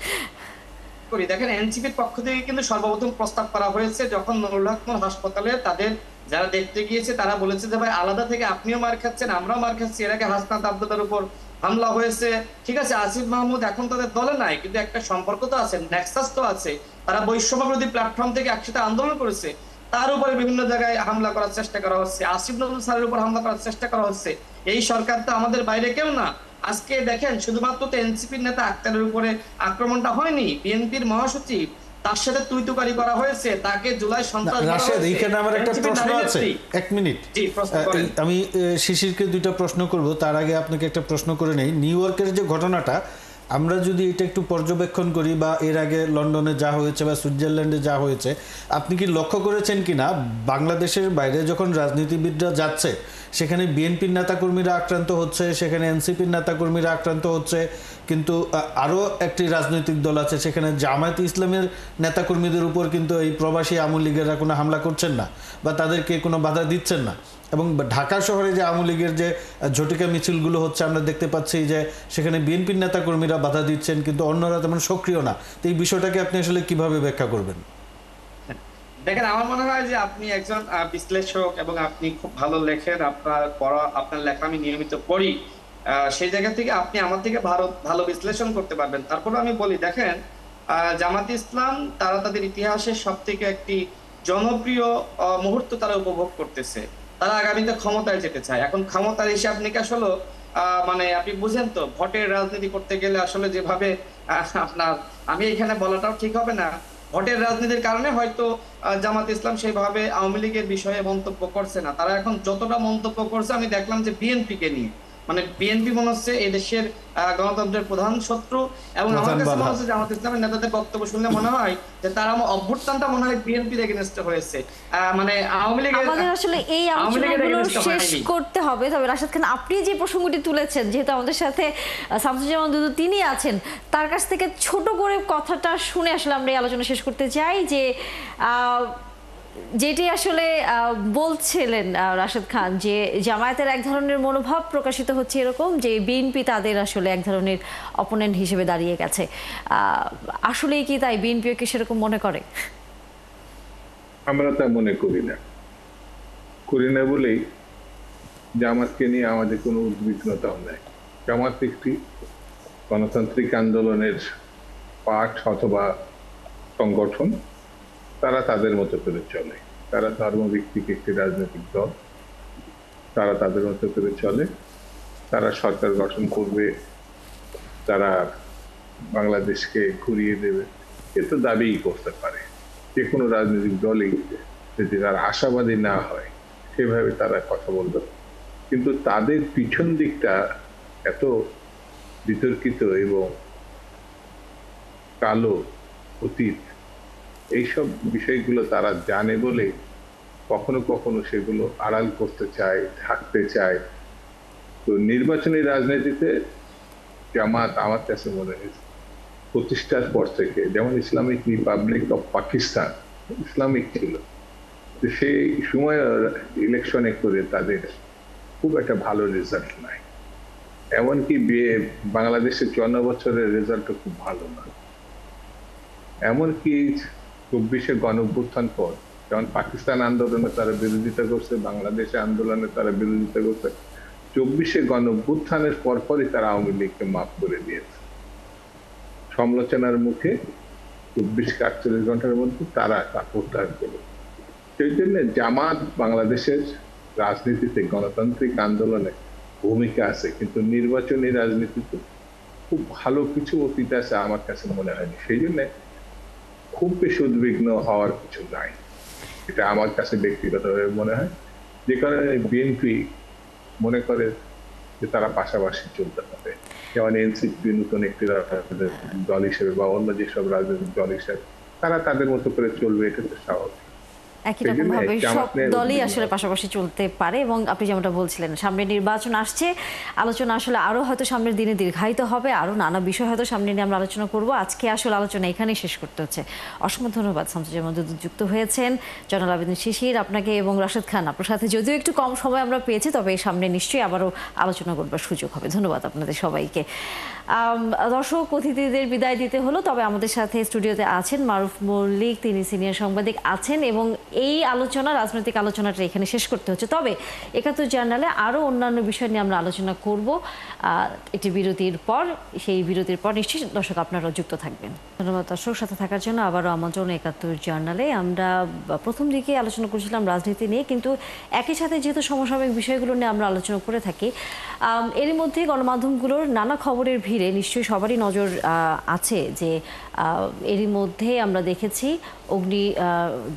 দেখেন, এনসিপির পক্ষ থেকে কিন্তু সর্বপ্রথম প্রস্তাব করা হয়েছে, যখন নুরুল হক হাসপাতালে তাদের যারা দেখতে গিয়েছে, তারা বলেছে যে ভাই আলাদা থেকে আপনিও মার খাচ্ছেন, আমরাও মার খাচ্ছি, এর আগে হাসনাত আব্দুল্লাহর উপর হামলা হয়েছে, ঠিক আছে, আসিফ মাহমুদ এখন তাদের দলে নাই, কিন্তু একটা সম্পর্ক তো আছে, নেক্সাস তো আছে, তারা বৈষম্য বিরোধী প্ল্যাটফর্ম থেকে একসাথে আন্দোলন করেছে, তার উপরে বিভিন্ন জায়গায় হামলা করার চেষ্টা করা হচ্ছে, আসিফ নজরুল স্যারের উপর হামলা করার চেষ্টা করা হচ্ছে। এই সরকার তো আমাদের বাইরে কেউ না। আজকে দেখেন, শুধুমাত্র তো এনসিপির নেতা আক্তারের উপরে আক্রমণটা হয়নি, বিএনপির মহাসচিব তার সাথে তুইতুকারি করা হয়েছে, তাকে জুলাই সন্ত্রাস বলা হয়েছে। এইখানে আমার একটা প্রশ্ন আছে, এক মিনিট, আমি শিশিরকে দুইটা প্রশ্ন করব, তার আগে আপনাকে একটা প্রশ্ন করে নেই। নিউ ইয়র্কের যে ঘটনাটা, আমরা যদি এটা একটু পর্যবেক্ষণ করি, বা এর আগে লন্ডনে যা হয়েছে বা সুইজারল্যান্ডে যা হয়েছে, আপনি কি লক্ষ্য করেছেন কিনা বাংলাদেশের বাইরে যখন রাজনীতিবিদরা যাচ্ছে, সেখানে বিএনপির নেতাকর্মীরা আক্রান্ত হচ্ছে, সেখানে এনসিপির নেতাকর্মীরা আক্রান্ত হচ্ছে, কিন্তু আরও একটি রাজনৈতিক দল আছে, সেখানে জামায়াত ইসলামের নেতাকর্মীদের উপর কিন্তু এই প্রবাসী আওয়ামী লীগেরা কোনো হামলা করছেন না বা তাদেরকে কোনো বাধা দিচ্ছেন না। এবং ঢাকা শহরে যে আওয়ামী লীগের যে ঝটিকা মিছিলগুলো হচ্ছে, আমরা দেখতে পাচ্ছি যে সেখানে বিএনপির নেতাকর্মীরা বাধা দিচ্ছেন, কিন্তু অন্যরা তেমন সক্রিয় না। তো এই বিষয়টাকে আপনি আসলে কিভাবে ব্যাখ্যা করবেন? দেখেন, আমার মনে হয় যে আপনি একজন বিশ্লেষক এবং আপনি খুব ভালো লেখেন, আপনার লেখা আমি নিয়মিত পড়ি, সেই জায়গা থেকে আপনি আমার থেকে ভালো বিশ্লেষণ করতে পারবেন। তারপরে আমি বলি, দেখেন, জামাত ইসলাম তারা তাদের ইতিহাসের সব থেকে একটি জনপ্রিয় মুহূর্ত তারা উপভোগ করতেছে, তারা আগামীতে ক্ষমতায় যেতে চায়। এখন ক্ষমতার হিসাব নিকাশ হলো, মানে আপনি বুঝেন তো, ভোটের রাজনীতি করতে গেলে আসলে যেভাবে আপনার, আমি এখানে বলাটাও ঠিক হবে না, ভোটের রাজনীতির কারণে হয়তো জামাত ইসলাম সেইভাবে আওয়ামী লীগের বিষয়ে মন্তব্য করছে না। তারা এখন যতটা মন্তব্য করছে আমি দেখলাম যে বিএনপিকে নিয়ে, মানে বিএনপি মনে হচ্ছে এই দেশের গণতন্ত্রের প্রধান শত্রু, এবং আমার কাছে মনে হচ্ছে জামাত ইসলামের নেতাদের বক্তব্য শুনলে মনে হয় যে তারা অভ্যুত্থানটা মনে হয় বিএনপির এগেইনস্টে হয়েছে, মানে আওয়ামী লীগের। আমাদের আসলে এই আলোচনাগুলো শেষ করতে হবে। তবে রাশেদ খান, আপনি যে প্রসঙ্গটি তুলেছেন, যেহেতু আমাদের সাথে শামসুজ্জামান দুদু তিনি আছেন, তার কাছ থেকে ছোট করে কথাটা শুনে আসলে আমরা এই আলোচনা শেষ করতে চাই। যে যেটি আসলে বলছিলেন রাশেদ খান, যে জামায়াতের এক ধরনের মনোভাব প্রকাশিত হচ্ছে এরকম যে বিএনপি তাদের আসলে এক ধরনের অপোনেন্ট হিসেবে দাঁড়িয়ে গেছে। আসলেই কি তাই? বিএনপিও কি সেরকম মনে করে? আমরা তা মনে করি না বলেই জামাতকে নিয়ে আমাদের কোনো উদ্বিগ্নতাও নাই। জামাত একটি গণতান্ত্রিক আন্দোলনের পাঠ অথবা সংগঠন, তারা তাদের মতো করে চলে। তারা ধর্মভিত্তিক একটি রাজনৈতিক দল, তারা তাদের মতো করে চলে। তারা সরকার গঠন করবে, তারা বাংলাদেশকে ঘুরিয়ে দেবে, এ তো দাবিই করতে পারে। যে কোনো রাজনৈতিক দলই যদি তারা আশাবাদী না হয় সেভাবে তারা কথা বলবে। কিন্তু তাদের পিছন দিকটা এত বিতর্কিত এবং কালো অতীত, এইসব বিষয়গুলো তারা জানে বলে কখনো কখনো সেগুলো আড়াল করতে চায়, ঢাকতে চায়। তো নির্বাচনী রাজনীতিতে জামাত আমার কাছে মনে হয়েছে প্রতিষ্ঠার পর থেকে, যেমন Islamic Republic of Pakistan Islamic ছিল, সেই সময় ইলেকশনে করে তাদের খুব একটা ভালো রেজাল্ট নাই। এমনকি বাংলাদেশের 54 বছরের রেজাল্টও খুব ভালো না। এমনকি 24-এ গণঅভ্যুত্থান পর, যেমন পাকিস্তান আন্দোলনে তারা বিরোধিতা করছে, বাংলাদেশে আন্দোলনে তারা বিরোধিতা করছে, 24-এ গণঅভ্যুত্থানের পরপরই তারা আওয়ামী লীগকে মাফ করে দিয়েছে। সমালোচনার মুখে 24-48 ঘন্টার মধ্যে তারা তা প্রত্যাহার করে। সেই জন্য জামাত বাংলাদেশের রাজনীতিতে গণতান্ত্রিক আন্দোলনে ভূমিকা আছে, কিন্তু নির্বাচনী রাজনীতিতে খুব ভালো কিছু অতীত আছে আমার কাছে মনে হয়নি। সেই জন্য খুব বেশি উদ্বিগ্ন হওয়ার কিছু নাই, এটা আমার কাছে ব্যক্তিগতভাবে মনে হয়। যে কারণে বিএনপি মনে করে যে তারা পাশাপাশি চলতে পারে, যেমন এনসিপি নতুন একটি দল হিসেবে বা অন্য যেসব রাজনৈতিক দল হিসেবে তারা তাদের মতো করে চলবে, এটা তো স্বাভাবিক। একই রকম ভাবে সব দলই আসলে পাশাপাশি চলতে পারে। এবং আপনি যেমনটা বলছিলেন, সামনে নির্বাচন আসছে, আলোচনা আসলে আরো হয়তো সামনের দিনে দীর্ঘায়িত হবে, আরো নানা বিষয় হয়তো সামনে নিয়ে আমরা আলোচনা করব। আজকে আসলে আলোচনা এখানেই শেষ করতে হচ্ছে। অসংখ্য ধন্যবাদ শামসুজ্জামান দুদু যুক্ত হয়েছেন, জয়নাল আবেদীন শিশির আপনাকে, এবং রাশেদ খান আপনার সাথে যদিও একটু কম সময় আমরা পেয়েছি, তবে সামনে নিশ্চয়ই আবারও আলোচনা করবার সুযোগ হবে। ধন্যবাদ আপনাদের সবাইকে। দর্শক, অতিথিদের বিদায় দিতে হলো, তবে আমাদের সাথে স্টুডিওতে আছেন মারুফ মল্লিক, তিনি সিনিয়র সাংবাদিক আছেন, এবং এই আলোচনা, রাজনৈতিক আলোচনাটা এখানে শেষ করতে হচ্ছে। তবে ৭১ জার্নালে আরও অন্যান্য বিষয় নিয়ে আমরা আলোচনা করব একটি বিরতির পর। সেই বিরতির পর নিশ্চয়ই দর্শক আপনারাও যুক্ত থাকবেন। ধন্যবাদ দর্শক, সাথে থাকার জন্য আবারও আমন্ত্রণ ৭১ জার্নালে। আমরা প্রথম দিকে আলোচনা করছিলাম রাজনীতি নিয়ে, কিন্তু একই সাথে যেহেতু সমসাময়িক বিষয়গুলো নিয়ে আমরা আলোচনা করে থাকি, এরই মধ্যে গণমাধ্যমগুলোর নানা খবরের ভিড়ে নিশ্চয়ই সবারই নজর আছে যে এরই মধ্যে আমরা দেখেছি অগ্নি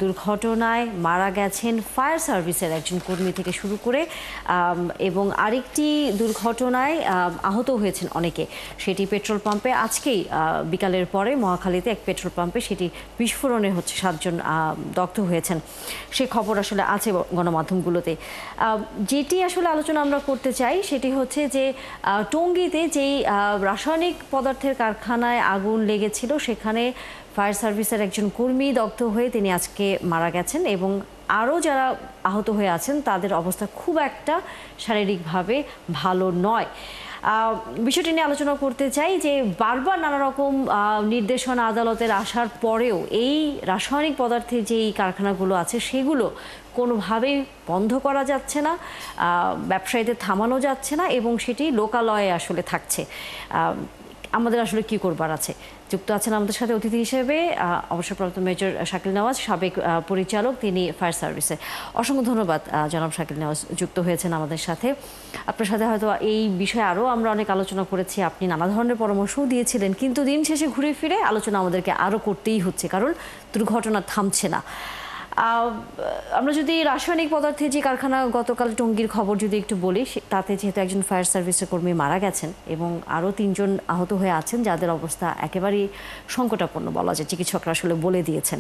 দুর্ঘটনায় মারা গেছেন ফায়ার সার্ভিসের একজন কর্মী থেকে শুরু করে, এবং আরেকটি দুর্ঘটনায় আহত হয়েছেন অনেকে। সেটি পেট্রোল পাম্পে আজকেই বিকালের পরে মহাখালীতে এক পেট্রোল পাম্পে সেটি বিস্ফোরণে 7 জন দগ্ধ হয়েছেন। সে খবর আসলে আছে গণমাধ্যমগুলোতে। যেটি আসলে আলোচনা আমরা করতে চাই সেটি হচ্ছে যে টঙ্গীতে যেই রাসায়নিক পদার্থের কারখানায় আগুন লেগেছিল, সেখানে ফায়ার সার্ভিসের একজন কর্মী দগ্ধ হয়ে তিনি আজকে মারা গেছেন, এবং আরও যারা আহত হয়ে আছেন তাদের অবস্থা খুব একটা শারীরিকভাবে ভালো নয়। বিষয়টি নিয়ে আলোচনা করতে চাই যে বারবার নানা রকম নির্দেশনা আদালতের আসার পরেও এই রাসায়নিক পদার্থের যেই কারখানাগুলো আছে সেগুলো কোনোভাবেই বন্ধ করা যাচ্ছে না, ব্যবসায়ীদের থামানো যাচ্ছে না, এবং সেটি লোকালয়ে আসলে থাকছে। আমাদের আসলে কি করবার আছে। যুক্ত আছেন আমাদের সাথে অতিথি হিসেবে অবসরপ্রাপ্ত মেজর শাকিল নওয়াজ, সাবেক পরিচালক, তিনি ফায়ার সার্ভিসে। অসংখ্য ধন্যবাদ জনাব শাকিল নওয়াজ, যুক্ত হয়েছেন আমাদের সাথে। আপনার সাথে হয়তো এই বিষয়ে আরও আমরা অনেক আলোচনা করেছি, আপনি নানা ধরনের পরামর্শও দিয়েছিলেন, কিন্তু দিন শেষে ঘুরে ফিরে আলোচনা আমাদেরকে আরও করতেই হচ্ছে, কারণ দুর্ঘটনা থামছে না। আমরা যদি রাসায়নিক পদার্থের যে কারখানা গতকাল টঙ্গীর খবর যদি একটু বলি, তাতে যেহেতু একজন ফায়ার সার্ভিসের কর্মী মারা গেছেন এবং আরও 3 জন আহত হয়ে আছেন, যাদের অবস্থা একেবারেই সংকটাপন্ন বলা যায়। চিকিৎসকরা আসলে বলে দিয়েছেন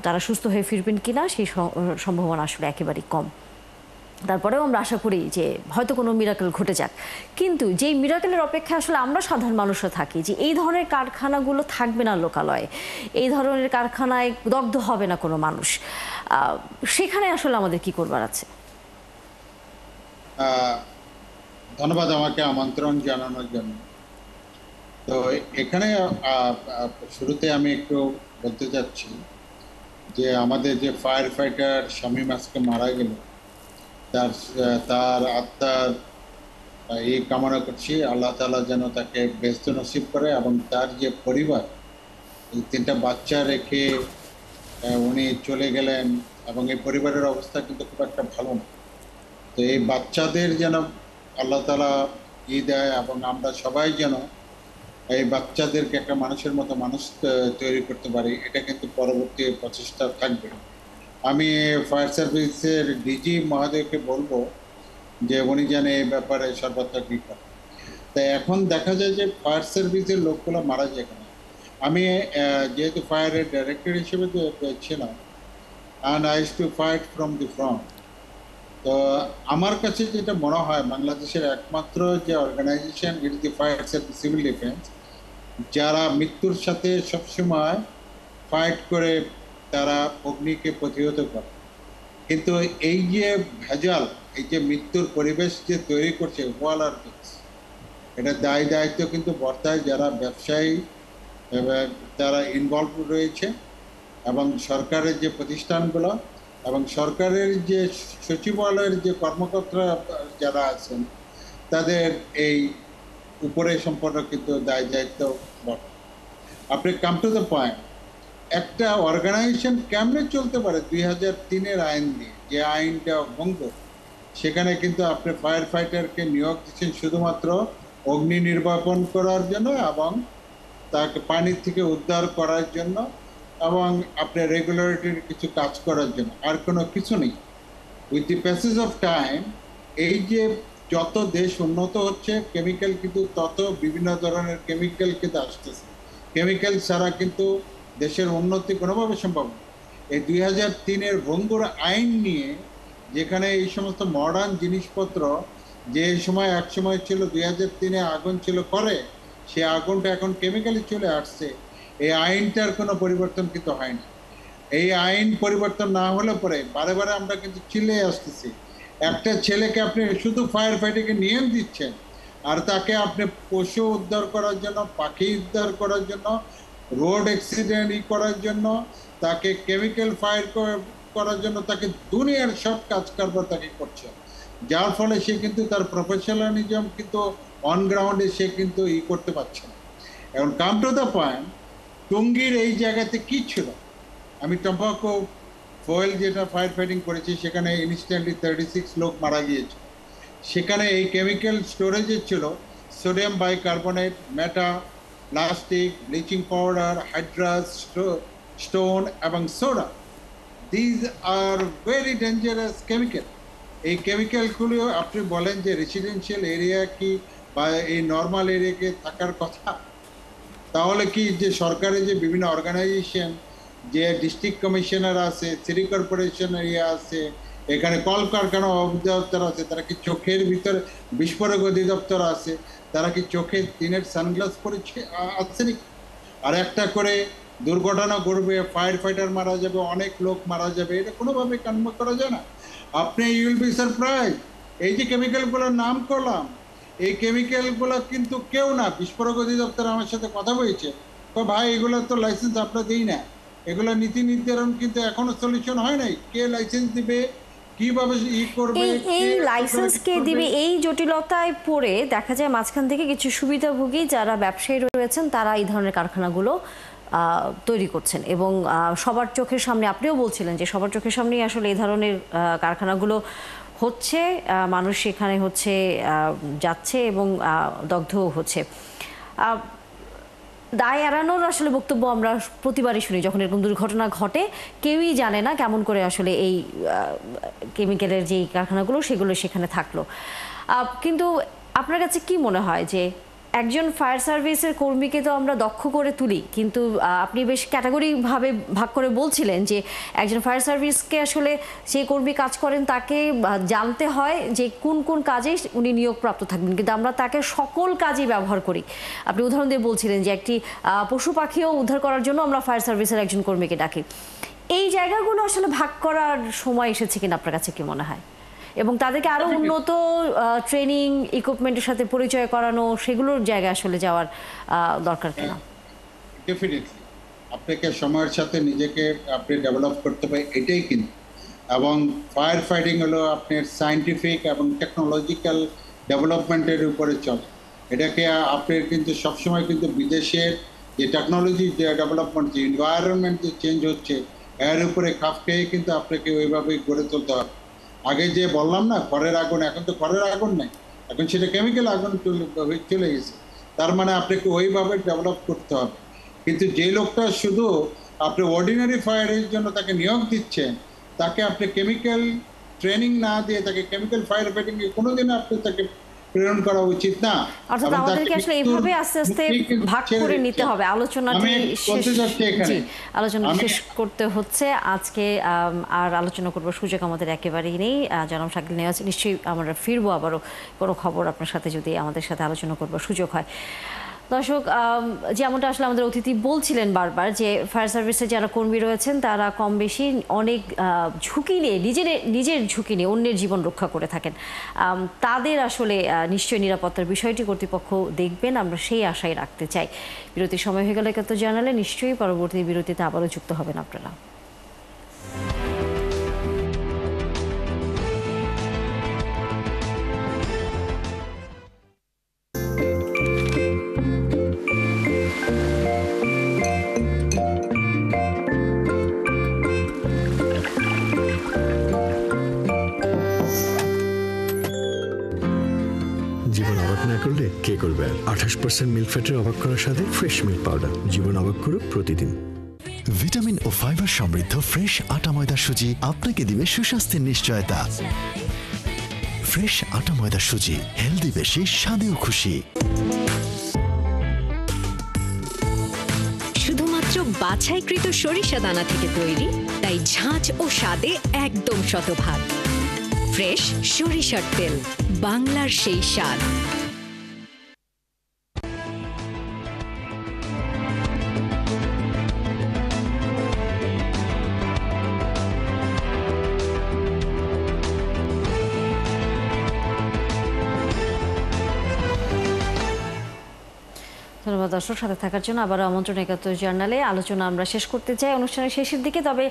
তারা সুস্থ হয়ে ফিরবেন কিনা সেই সম্ভাবনা আসলে একেবারেই কম। তারপরেও আমরা আশা করি যে হয়তো কোনো মিরাকেল ঘটে যাক, কিন্তু যেই মিরাকেলের অপেক্ষায় আসলে আমরা সাধারণ মানুষরা থাকি, যে এই ধরনের কারখানাগুলো থাকবে না লোকালয়ে, এই ধরনের কারখানায় দগ্ধ হবে না কোনো মানুষ, সেখানে আসলে আমাদের কি করবার আছে? ধন্যবাদ আমাকে আমন্ত্রণ জানানোর জন্য। তো এখানে শুরুতে আমি একটু বলতে চাচ্ছি যে আমাদের যে ফায়ার ফাইটার শামীম আজকে মারা গেল, তার আত্মার এই কামনা করছি, আল্লাহ তাআলা যেন তাকে বেহেশত নসিব করে, এবং তার যে পরিবার, এই 3টা বাচ্চা রেখে উনি চলে গেলেন, এবং এই পরিবারের অবস্থা কিন্তু খুব একটা ভালো না। তো এই বাচ্চাদের যেন আল্লাহ তাআলা দেয়, এবং আমরা সবাই যেন এই বাচ্চাদেরকে একটা মানুষের মতো মানুষ তৈরি করতে পারি, এটা কিন্তু পরবর্তী প্রচেষ্টা থাকবে। আমি ফায়ার সার্ভিসের ডিজি মহোদয়কে বলবো যে উনি যেন এই ব্যাপারে সর্বাত্মক ই করেন। তাই এখন দেখা যায় যে ফায়ার সার্ভিসের লোকগুলো মারা যায় কেন। আমি যেহেতু ফায়ারের ডাইরেক্টর হিসেবে ছিলাম, and I use to fight from the front. তো আমার কাছে যেটা মনে হয়, বাংলাদেশের একমাত্র যে organisation, it is the fire service civil defence, যারা মৃত্যুর সাথে সবসময় ফাইট করে তারা অগ্নিকে প্রতিহত করে। কিন্তু এই যে ভেজাল, এই যে মৃত্যুর পরিবেশ যে তৈরি করছে ওয়াল আর এটা দায়িত্ব কিন্তু বর্তায় যারা ব্যবসায়ী তারা ইনভলভ রয়েছে, এবং সরকারের যে প্রতিষ্ঠানগুলো এবং সরকারের যে সচিবালয়ের যে কর্মকর্তারা যারা আছেন, তাদের এই উপরে সম্পন্ন কিন্তু দায়িত্ব বটে। আপনি কাম টু দ্য পয়েন্ট, একটা অর্গানাইজেশন কেমনে চলতে পারে 2003-এর আইন দিয়ে, যে আইনটা ভঙ্গ, সেখানে কিন্তু আপনি ফায়ার ফাইটারকে নিয়োগ দিচ্ছেন শুধুমাত্র অগ্নি নির্বাপন করার জন্য এবং তাকে পানির থেকে উদ্ধার করার জন্য, এবং আপনার রেগুলারিটির কিছু কাজ করার জন্য, আর কোনো কিছু নেই। With the passage of time, এই যে যত দেশ উন্নত হচ্ছে, কেমিক্যাল কিন্তু তত বিভিন্ন ধরনের কেমিক্যাল কিন্তু আসতেছে। কেমিক্যাল ছাড়া কিন্তু দেশের উন্নতি কোনোভাবে সম্ভব না। এই 2003-এর ভঙ্গুর আইন নিয়ে, যেখানে এই সমস্ত মডার্ন জিনিসপত্র যে সময় এক সময় ছিল 2003-এ আগুন ছিল করে, সে আগুনটা এখন কেমিক্যালে চলে আসছে। এই আইনটার কোনো পরিবর্তন কিন্তু হয়নি। এই আইন পরিবর্তন না হলে পরে বারে বারে আমরা কিন্তু চিল্লে আসতেছি। একটা ছেলেকে আপনি শুধু ফায়ার ফাইটিংয়ে নিয়ম দিচ্ছেন, আর তাকে আপনি পশু উদ্ধার করার জন্য, পাখি উদ্ধার করার জন্য, রোড অ্যাক্সিডেন্ট করার জন্য, তাকে কেমিক্যাল ফায়ার করার জন্য, তাকে দুনিয়ার সব কাজ কারবার তাকে করছে, যার ফলে সে কিন্তু তার প্রফেশনালিজম কিন্তু অন গ্রাউন্ডে সে কিন্তু করতে পারছে না। এখন কাম টু দ্য পয়েন্ট, টঙ্গীর এই জায়গাতে কি ছিল? আমি টম্বাকো ফয়েল যেটা ফায়ার ফাইটিং করেছি, সেখানে ইনস্ট্যান্টলি 36 লোক মারা গিয়েছে। সেখানে এই কেমিক্যাল স্টোরেজে ছিল সোডিয়াম বাইকার্বনেট, মেটা, plastic, bleaching powder, hydrous, stone এবং soda. These are very dangerous chemical. এই কেমিক্যালগুলো আপনি বলেন যে রেসিডেন্সিয়াল এরিয়া কি বা এই নর্মাল এরিয়াকে থাকার কথা? তাহলে কি যে সরকারের যে বিভিন্ন অর্গানাইজেশন, যে ডিস্ট্রিক্ট কমিশনার আছে, সিটি কর্পোরেশন এরিয়া আছে, এখানে কলকারখানা অধিদপ্তর আছে, তারা কি চোখের ভিতরে বিস্ফোরক অধিদপ্তর আছে, তারা কি চোখে দিনের সানগ্লাস পরে আছে নাকি? আর একটা করে দুর্ঘটনা ঘটবে, ফায়ার ফাইটার মারা যাবে, অনেক লোক মারা যাবে, এটা কোনোভাবে কাম্য করা যায় না। আপনি ইউল বি সারপ্রাইজ, এই যে কেমিক্যালগুলোর নাম করলাম, এই কেমিক্যালগুলো কিন্তু কেউ না, বিস্ফোরক অধিদপ্তর আমার সাথে কথা বলেছে, তো ভাই এগুলো তো লাইসেন্স আমরা দিই না, এগুলো নীতি নির্ধারণ কিন্তু এখনো সলিউশন হয় নাই। কে লাইসেন্স দিবে, কিভাবে করবে, এই লাইসেন্স কে দিবে, এই জটিলতায় পড়ে দেখা যায় মাঝখান থেকে কিছু সুবিধাভোগী যারা ব্যবসায়ী রয়েছেন তারা এই ধরনের কারখানাগুলো তৈরি করছেন এবং সবার চোখের সামনে, আপনিও বলছিলেন যে সবার চোখের সামনেই আসলে এই ধরনের কারখানাগুলো হচ্ছে, মানুষ সেখানে হচ্ছে যাচ্ছে এবং দগ্ধও হচ্ছে। দায় এড়ানোর আসলে বক্তব্য আমরা প্রতিবারই শুনি যখন এরকম দুর্ঘটনা ঘটে, কেউই জানে না কেমন করে আসলে এই কেমিক্যালের যেই কারখানাগুলো সেগুলো সেখানে থাকলো। কিন্তু আপনার কাছে কি মনে হয় যে একজন ফায়ার সার্ভিসের কর্মীকে তো আমরা দক্ষ করে তুলি, কিন্তু আপনি বেশ ক্যাটাগরিভাবে ভাগ করে বলছিলেন যে একজন ফায়ার সার্ভিসকে আসলে যে কর্মী কাজ করেন তাকে জানতে হয় যে কোন কোন কাজে উনি নিয়োগপ্রাপ্ত থাকবেন, কিন্তু আমরা তাকে সকল কাজেই ব্যবহার করি। আপনি উদাহরণ দিয়ে বলছিলেন যে একটি পশু পাখিও উদ্ধার করার জন্য আমরা ফায়ার সার্ভিসের একজন কর্মীকে ডাকি। এই জায়গাগুলো আসলে ভাগ করার সময় এসেছে কিনা আপনার কাছে কি মনে হয়, এবং তাদেরকে আরো উন্নত ট্রেনিং ইকুইপমেন্টের সাথে পরিচয় করানো, সেগুলোর জায়গায় আসলে যাওয়ার দরকার কিনা? ডেফিনেটলি আপনাকে সময়ের সাথে নিজেকে আপনি ডেভেলপ করতে হবে, এটাই কিন্তু। এবং ফায়ার ফাইটিং হলো আপনার সায়েন্টিফিক এবং টেকনোলজিক্যাল ডেভেলপমেন্টের উপরে চলে। এটাকে আপনার কিন্তু সবসময় কিন্তু বিদেশের যে টেকনোলজি যে ডেভেলপমেন্ট, যে এনভায়রনমেন্ট যে চেঞ্জ হচ্ছে এর উপরে খাপ খেয়ে কিন্তু আপনাকে ওইভাবেই গড়ে তুলতে হবে। আগে যে বললাম না খড়ের আগুন, এখন তো খড়ের আগুন নেই, এখন সেটা কেমিক্যাল আগুন চলে গেছে। তার মানে আপনাকে ওইভাবে ডেভেলপ করতে হবে। কিন্তু যে লোকটা শুধু আপনি অর্ডিনারি ফায়ারের জন্য তাকে নিয়োগ দিচ্ছেন, তাকে আপনি কেমিক্যাল ট্রেনিং না দিয়ে তাকে কেমিক্যাল ফায়ার ফাইটিং এ কোনোদিন আপনি তাকে প্রেরণ করা উচিত না। অর্থাৎ আমাদেরকে আসলে এইভাবে আস্তে আস্তে ভাগ করে নিতে হবে। আলোচনাটি শেষ করতে হচ্ছে আজকে, আর আলোচনা করবার সুযোগ আমাদের একেবারেই নেই। জনাব শাকিল নেওয়াজ, নিশ্চয়ই আমরা ফিরবো আবারও কোনো খবর আপনার সাথে যদি আমাদের সাথে আলোচনা করবার সুযোগ হয়। দর্শক, যেমনটা আসলে আমাদের অতিথি বলছিলেন বারবার যে ফায়ার সার্ভিসের যারা কর্মী রয়েছেন তারা কম বেশি অনেক ঝুঁকি নিয়ে, নিজের ঝুঁকি নিয়ে অন্যের জীবন রক্ষা করে থাকেন। তাদের আসলে নিশ্চয়ই নিরাপত্তার বিষয়টি কর্তৃপক্ষ দেখবেন, আমরা সেই আশাই রাখতে চাই। বিরতির সময় হয়ে গেলে একাত্তর জানালে নিশ্চয়ই পরবর্তী বিরতিতে আবারও যুক্ত হবেন আপনারা। জীবন অবাক না করলে কে করবে? 28% মিল্ক ফ্যাটের অবাক করার সাথে ফ্রেশ মিল্ক পাউডার। জীবন অবাক করুক প্রতিদিন। ভিটামিন ও ফাইবার সমৃদ্ধ ফ্রেশ আটা ময়দা সুজি আপনাকে দিবে সুস্বাস্থ্যের নিশ্চয়তা। ফ্রেশ আটা ময়দা সুজি, হেলদি বেশি, স্বাদেও খুশি। শুধুমাত্র বাছাইকৃত সরিষা দানা থেকে তৈরি, তাই ঝাঁঝ ও স্বাদে একদম শতভাগ। ফ্রেশ সরিষার তেল, বাংলার সেই স্বাদ। ধন্যবাদ দর্শক, সাথে থাকার জন্য। আবার আমন্ত্রণ একাত্তর জার্নালে। আলোচনা আমরা শেষ করতে চাই অনুষ্ঠানের শেষের দিকে, তবে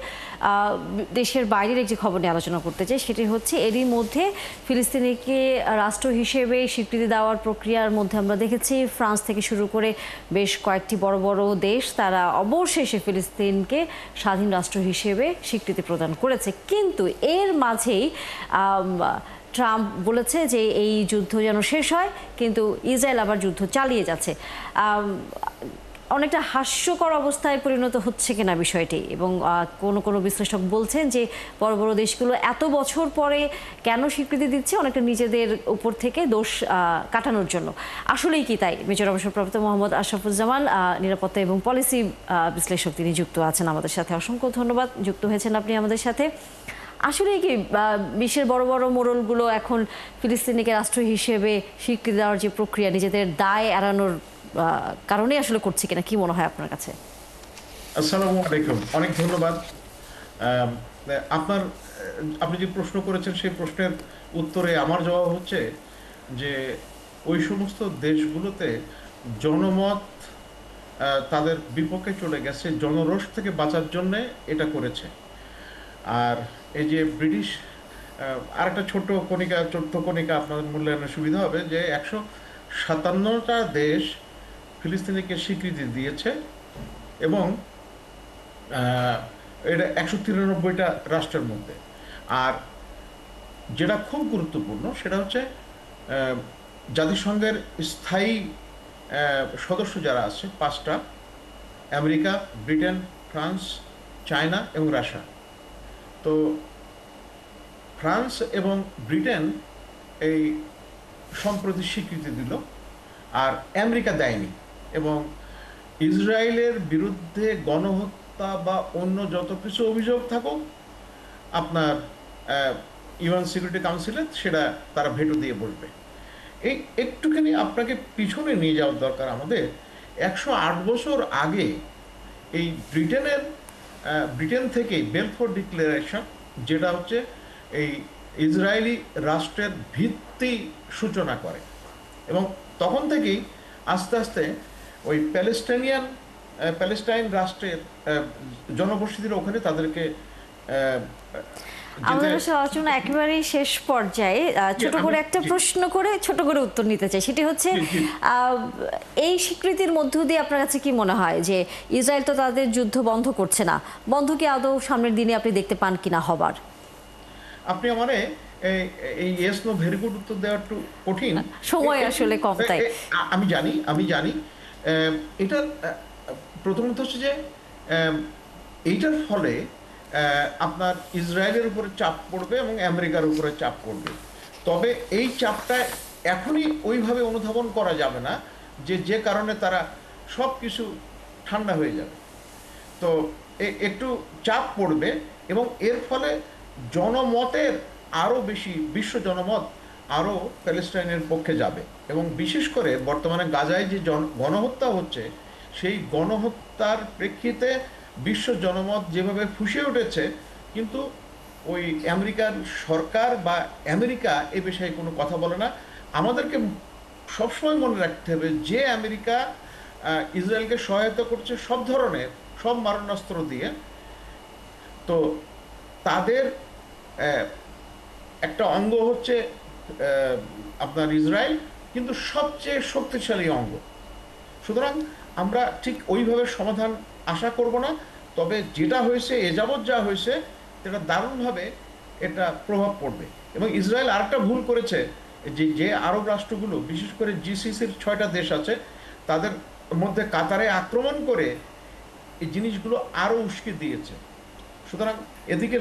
দেশের বাইরের একটি খবর নিয়ে আলোচনা করতে চাই। সেটি হচ্ছে এরই মধ্যে ফিলিস্তিনিকে রাষ্ট্র হিসেবে স্বীকৃতি দেওয়ার প্রক্রিয়ার মধ্যে আমরা দেখেছি ফ্রান্স থেকে শুরু করে বেশ কয়েকটি বড় বড় দেশ তারা অবশেষে ফিলিস্তিনকে স্বাধীন রাষ্ট্র হিসেবে স্বীকৃতি প্রদান করেছে। কিন্তু এর মাঝেই ট্রাম্প বলেছে যে এই যুদ্ধ যেন শেষ হয়, কিন্তু ইসরায়েল আবার যুদ্ধ চালিয়ে যাচ্ছে। অনেকটা হাস্যকর অবস্থায় পরিণত হচ্ছে কিনা বিষয়টি, এবং কোনো বিশ্লেষক বলছেন যে বড় বড় দেশগুলো এত বছর পরে কেন স্বীকৃতি দিচ্ছে, অনেকটা নিজেদের উপর থেকে দোষ কাটানোর জন্য। আসলেই কি তাই? মেজর অবসরপ্রাপ্ত মোহাম্মদ আশরাফুজ্জামান, নিরাপত্তা এবং পলিসি বিশ্লেষক, তিনি যুক্ত আছেন আমাদের সাথে। অসংখ্য ধন্যবাদ, যুক্ত হয়েছেন আপনি আমাদের সাথে। আসলে কি বিশ্বের বড় বড় মোড়লগুলো এখন ফিলিস্তিনিকে রাষ্ট্র হিসেবে স্বীকৃতি দেওয়ার যে প্রক্রিয়া নিজেদের দায় এড়ানোর কারণে আসলে করছে কিনা, কি মনে হয় আপনার কাছে? আসসালামু আলাইকুম, অনেক ধন্যবাদ। আপনি যে প্রশ্ন করেছেন সেই প্রশ্নের উত্তরে আমার জবাব হচ্ছে যে ওই সমস্ত দেশগুলোতে জনমত তাদের বিপক্ষে চলে গেছে, জনরোষ থেকে বাঁচার জন্যে এটা করেছে। আর এই যে ব্রিটিশ আরেকটা ছোট্ট কণিকা আপনাদের মূল্যায়নের সুবিধা হবে যে 157টা দেশ ফিলিস্তিনিকে স্বীকৃতি দিয়েছে এবং এটা 193টা রাষ্ট্রের মধ্যে। আর যেটা খুব গুরুত্বপূর্ণ সেটা হচ্ছে জাতিসংঘের স্থায়ী সদস্য যারা আছে 5টা, আমেরিকা, ব্রিটেন, ফ্রান্স, চায়না এবং রাশিয়া। তো ফ্রান্স এবং ব্রিটেন এই সম্প্রতি স্বীকৃতি দিল, আর আমেরিকা দেয়নি। এবং ইসরায়েলের বিরুদ্ধে গণহত্যা বা অন্য যত কিছু অভিযোগ থাকুক আপনার ইউএন সিকিউরিটি কাউন্সিলে সেটা তারা ভেটো দিয়ে বসবে। এই একটুখানি আপনাকে পিছনে নিয়ে যাওয়ার দরকার আমাদের। 108 বছর আগে এই ব্রিটেন থেকে বেলফোর ডিক্লারেশন, যেটা হচ্ছে এই ইসরায়েলি রাষ্ট্রের ভিত্তি সূচনা করে, এবং তখন থেকেই আস্তে আস্তে ওই প্যালেস্টাইন রাষ্ট্রের জনবসতির ওখানে তাদেরকে আমাদের আলোচনা একেবারেই শেষ পর্যায়ে ছোট করে একটা প্রশ্ন করে ছোট করে উত্তর নিতে চাই। সেটি হচ্ছে এই স্বীকৃতির মধ্য দিয়ে আপনার কাছে কি মনে হয় যে ইসরায়েল তো তাদের যুদ্ধ বন্ধ করছে না, বন্ধ কি আদৌ সামনের দিনে আপনি দেখতে পান কিনা হবার? আপনি আমারে এই ইয়েস নো ভেরি গুড উত্তর দেওয়া একটু কঠিন, সময় আসলে কম। তাই আমি জানি এটা প্রথমত হচ্ছে যে এইটার ফলে আপনার ইসরায়েলের উপরে চাপ পড়বে এবং আমেরিকার উপরে চাপ পড়বে। তবে এই চাপটা এখনই ওইভাবে অনুধাবন করা যাবে না যে কারণে তারা সব কিছু ঠান্ডা হয়ে যাবে। তো একটু চাপ পড়বে এবং এর ফলে জনমতের আরও বেশি, বিশ্ব জনমত আরও প্যালেস্টাইনের পক্ষে যাবে। এবং বিশেষ করে বর্তমানে গাজায় যে গণহত্যা হচ্ছে, সেই গণহত্যার প্রেক্ষিতে বিশ্ব জনমত যেভাবে ফুঁসে উঠেছে, কিন্তু ওই আমেরিকার সরকার বা আমেরিকা এ বিষয়ে কোনো কথা বলে না। আমাদেরকে সবসময় মনে রাখতে হবে যে আমেরিকা ইসরায়েলকে সহায়তা করছে সব ধরনের, সব মারণাস্ত্র দিয়ে, তো তাদের একটা অঙ্গ হচ্ছে আপনার ইসরায়েল, কিন্তু সবচেয়ে শক্তিশালী অঙ্গ। সুতরাং আমরা ঠিক ওইভাবে সমাধান আশা করব না। তবে যেটা হয়েছে, এ যাবৎ যা হয়েছে, এটা দারুণভাবে এটা প্রভাব পড়বে। এবং ইসরায়েল আরেকটা ভুল করেছে, যে আরব রাষ্ট্রগুলো, বিশেষ করে জিসিসির 6টা দেশ আছে, তাদের মধ্যে কাতারে আক্রমণ করে এই জিনিসগুলো আরও উস্কে দিয়েছে। সুতরাং এদিকে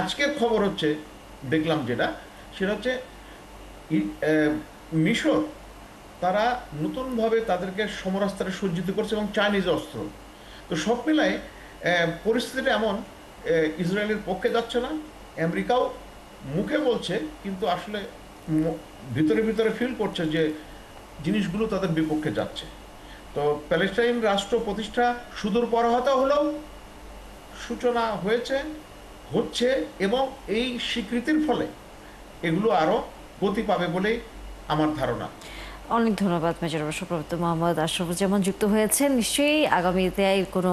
আজকের খবর হচ্ছে, দেখলাম সেটা হচ্ছে মিশর তারা নতুনভাবে তাদেরকে সমরাস্ত্রে সজ্জিত করছে এবং চাইনিজ অস্ত্র। তো সব মিলায় পরিস্থিতিটা এমন, ইসরায়েলের পক্ষে যাচ্ছে না, আমেরিকাও মুখে বলছে কিন্তু আসলে ভিতরে ভিতরে ফিল করছে যে জিনিসগুলো তাদের বিপক্ষে যাচ্ছে। তো প্যালেস্টাইন রাষ্ট্র প্রতিষ্ঠা সুদূর পরহতা হলেও সূচনা হচ্ছে এবং এই স্বীকৃতির ফলে এগুলো আরও গতি পাবে বলেই আমার ধারণা। অনেক ধন্যবাদ মেজর অবসরপ্রাপ্ত মোহাম্মদ আশরাফুজ্জামান যুক্ত হয়েছেন। নিশ্চয়ই আগামীতে কোনো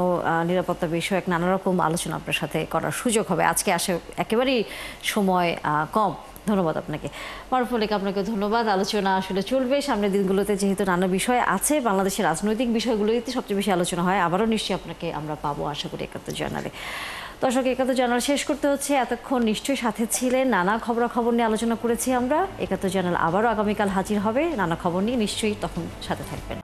নিরাপত্তা বিষয়ক নানা রকম আলোচনা আপনার সাথে করার সুযোগ হবে। আজকে একেবারেই সময় কম। ধন্যবাদ আপনাকে। মারুফুল, আপনাকে ধন্যবাদ। আলোচনা আসলে চলবে সামনের দিনগুলোতে, যেহেতু নানা বিষয় আছে, বাংলাদেশের রাজনৈতিক বিষয়গুলোতে সবচেয়ে বেশি আলোচনা হয়। আবারও নিশ্চয়ই আপনাকে আমরা পাবো আশা করি ৭১ জানুয়ারি। দর্শক, ৭১ জানুয়ারি শেষ করতে হচ্ছে। এতক্ষণ নিশ্চয়ই সাথে ছিলেন, নানা খবরাখবর নিয়ে আলোচনা করেছি আমরা। ৭১ জানুয়ারি আবারও আগামীকাল হাজির হবে নানা খবর নিয়ে, নিশ্চয়ই তখন সাথে থাকবেন।